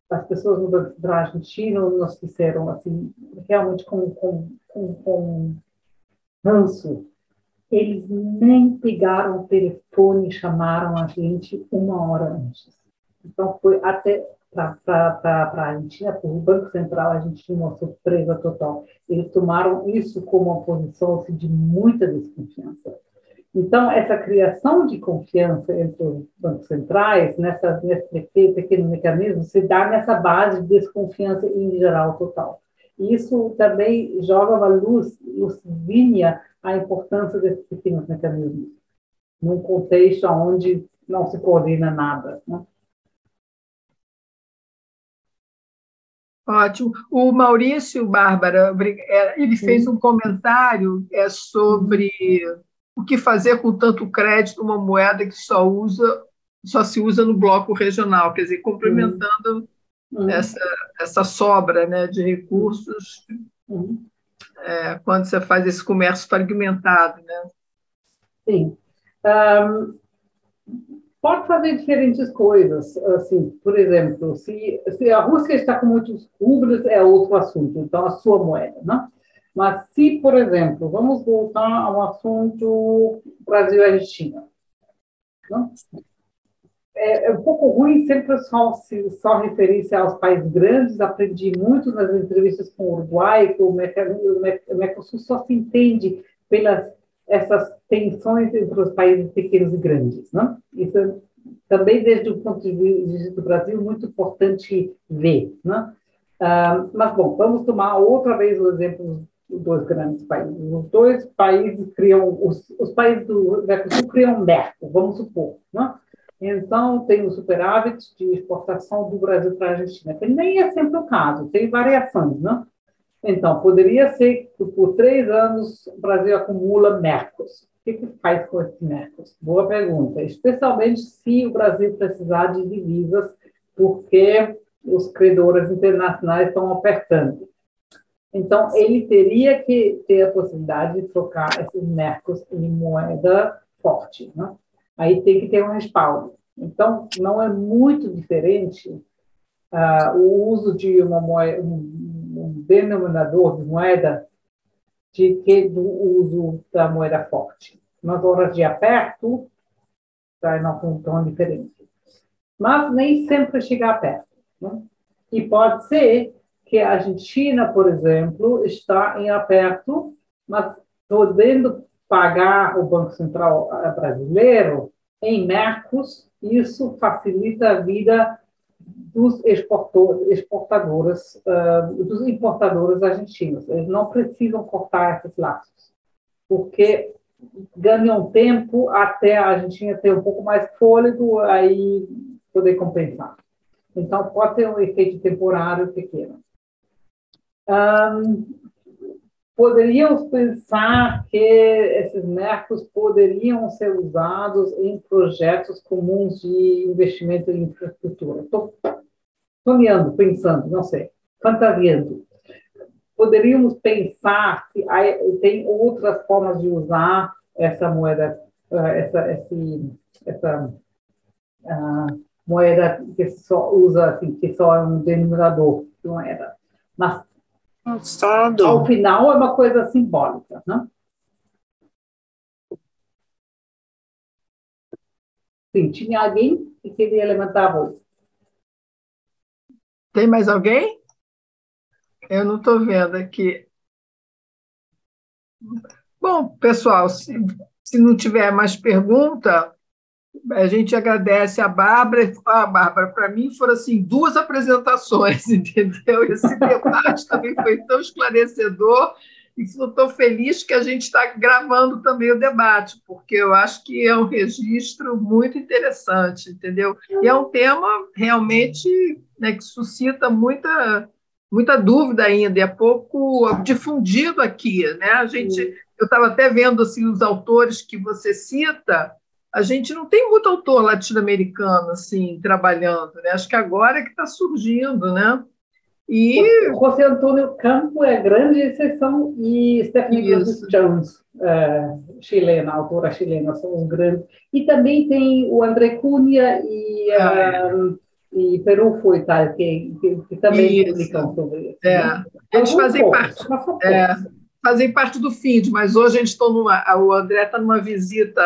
as pessoas no Banco Central argentino nos disseram assim, realmente com ranço. Eles nem pegaram o telefone e chamaram a gente 1 hora antes. Então, foi até para a Argentina, para o Banco Central argentino, uma surpresa total. Eles tomaram isso como uma posição assim, de muita desconfiança. Então, essa criação de confiança entre os bancos centrais, nesse pequeno mecanismo, se dá nessa base de desconfiança em geral total. E isso também joga uma luzinha a importância desses pequenos mecanismos, num contexto onde não se coordena nada. Né? Ótimo. O Maurício, Bárbara, ele fez um comentário sobre o que fazer com tanto crédito, uma moeda que só se usa no bloco regional, quer dizer, complementando essa sobra, né, de recursos quando você faz esse comércio fragmentado. Né? Sim. Pode fazer diferentes coisas. Assim, por exemplo, se a Rússia está com muitos rublos, é outro assunto, então a sua moeda, né? Mas se, por exemplo, vamos voltar ao assunto Brasil e Argentina. Né? É um pouco ruim sempre só referir-se aos países grandes. Aprendi muito nas entrevistas com o Uruguai, que o Mercosul só se entende pelas essas tensões entre os países pequenos e grandes. Né? Isso é, também, desde o ponto de vista do Brasil, muito importante ver. Né? Mas, bom, vamos tomar outra vez o exemplo dos dois grandes países. Os dois países criam, os países do Mercosul criam Merco, vamos supor. Né? Então, tem o superávit de exportação do Brasil para a Argentina, que nem é sempre o caso, tem variações, né? Então, poderia ser que por 3 anos o Brasil acumula mercos. O que faz com esses mercos? Boa pergunta. Especialmente se o Brasil precisar de divisas, porque os credores internacionais estão apertando. Então, ele teria que ter a possibilidade de trocar esses mercos em moeda forte, né? aí tem que ter um respaldo. Então, não é muito diferente o uso de um denominador de moeda do uso da moeda forte. Nas horas de aperto, não são tão diferentes. Mas nem sempre chega perto. Né? E pode ser que a Argentina, por exemplo, está em aperto, mas podendo pagar o Banco Central brasileiro em mercos, isso facilita a vida dos exportadores, dos importadores argentinos. Eles não precisam cortar esses laços, porque ganham tempo até a Argentina ter um pouco mais de fôlego, aí poder compensar. Então, pode ter um efeito temporário pequeno. Poderíamos pensar que esses mercos poderiam ser usados em projetos comuns de investimento em infraestrutura. Estou sonhando, pensando, não sei, fantasiando. Poderíamos pensar se tem outras formas de usar essa moeda, essa moeda que só usa, assim, que só é um denominador de moeda. Mas, ao final, é uma coisa simbólica, né? Sim, tinha alguém que queria levantar a voz. Tem mais alguém? Eu não estou vendo aqui. Bom, pessoal, se não tiver mais pergunta, a gente agradece a Bárbara. Bárbara, para mim foram assim 2 apresentações, entendeu? Esse debate também foi tão esclarecedor e estou feliz que a gente está gravando também o debate, porque eu acho que é um registro muito interessante, entendeu? E é um tema realmente, né, que suscita muita dúvida ainda, é pouco difundido aqui, né? Eu estava até vendo assim, os autores que você cita. A gente não tem muito autor latino-americano assim trabalhando, né? Acho que agora é que está surgindo, né? E José Antônio Campo é grande exceção e Stephanie Jones, chilena, autora chilena, são os grandes. E também tem o André Cunha e Peru foi tal que também publicam sobre isso. Né? Eles fazem parte do FIND, mas hoje eles estão o André está numa visita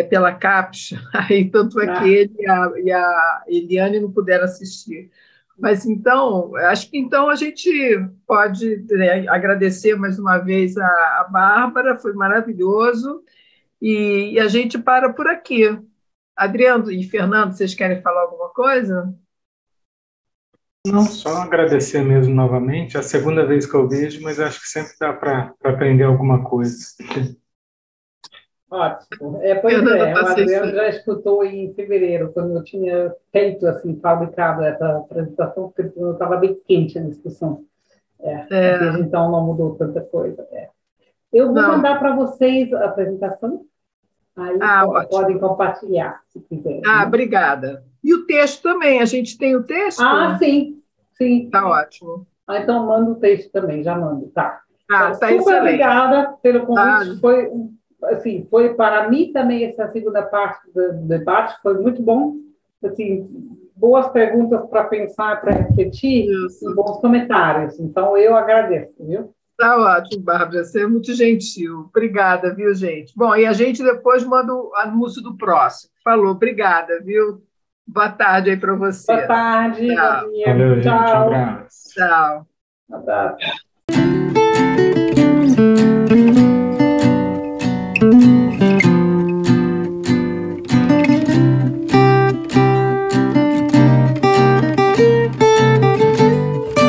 pela CAPES, aí tanto é que ele e a Eliane não puderam assistir. Mas então, acho que então a gente pode agradecer mais uma vez a Bárbara, foi maravilhoso, e a gente para por aqui. Adriano e Fernando, vocês querem falar alguma coisa? Não, só agradecer mesmo novamente. É a segunda vez que eu vejo, mas acho que sempre dá para aprender alguma coisa. Ótimo. Pois é, o Adriano já escutou em fevereiro, quando eu tinha feito, assim, fabricado essa apresentação, porque eu estava bem quente a discussão. Desde então não mudou tanta coisa. Eu vou mandar para vocês a apresentação, aí podem compartilhar, se quiserem. Né? Obrigada. E o texto também, a gente tem o texto? Sim. Está ótimo. Então mando o texto também, já mando, tá. Tá super excelente. Obrigada pelo convite, foi para mim também essa segunda parte do debate, foi muito bom, assim, boas perguntas para pensar, para refletir, e bons comentários, então eu agradeço, viu? Tá ótimo, Bárbara, você é muito gentil, obrigada, viu, gente? Bom, e a gente depois manda o anúncio do próximo. Falou, obrigada, viu? Boa tarde aí para você. Boa tarde, tchau. Valeu, gente, um abraço. Tchau. Um abraço.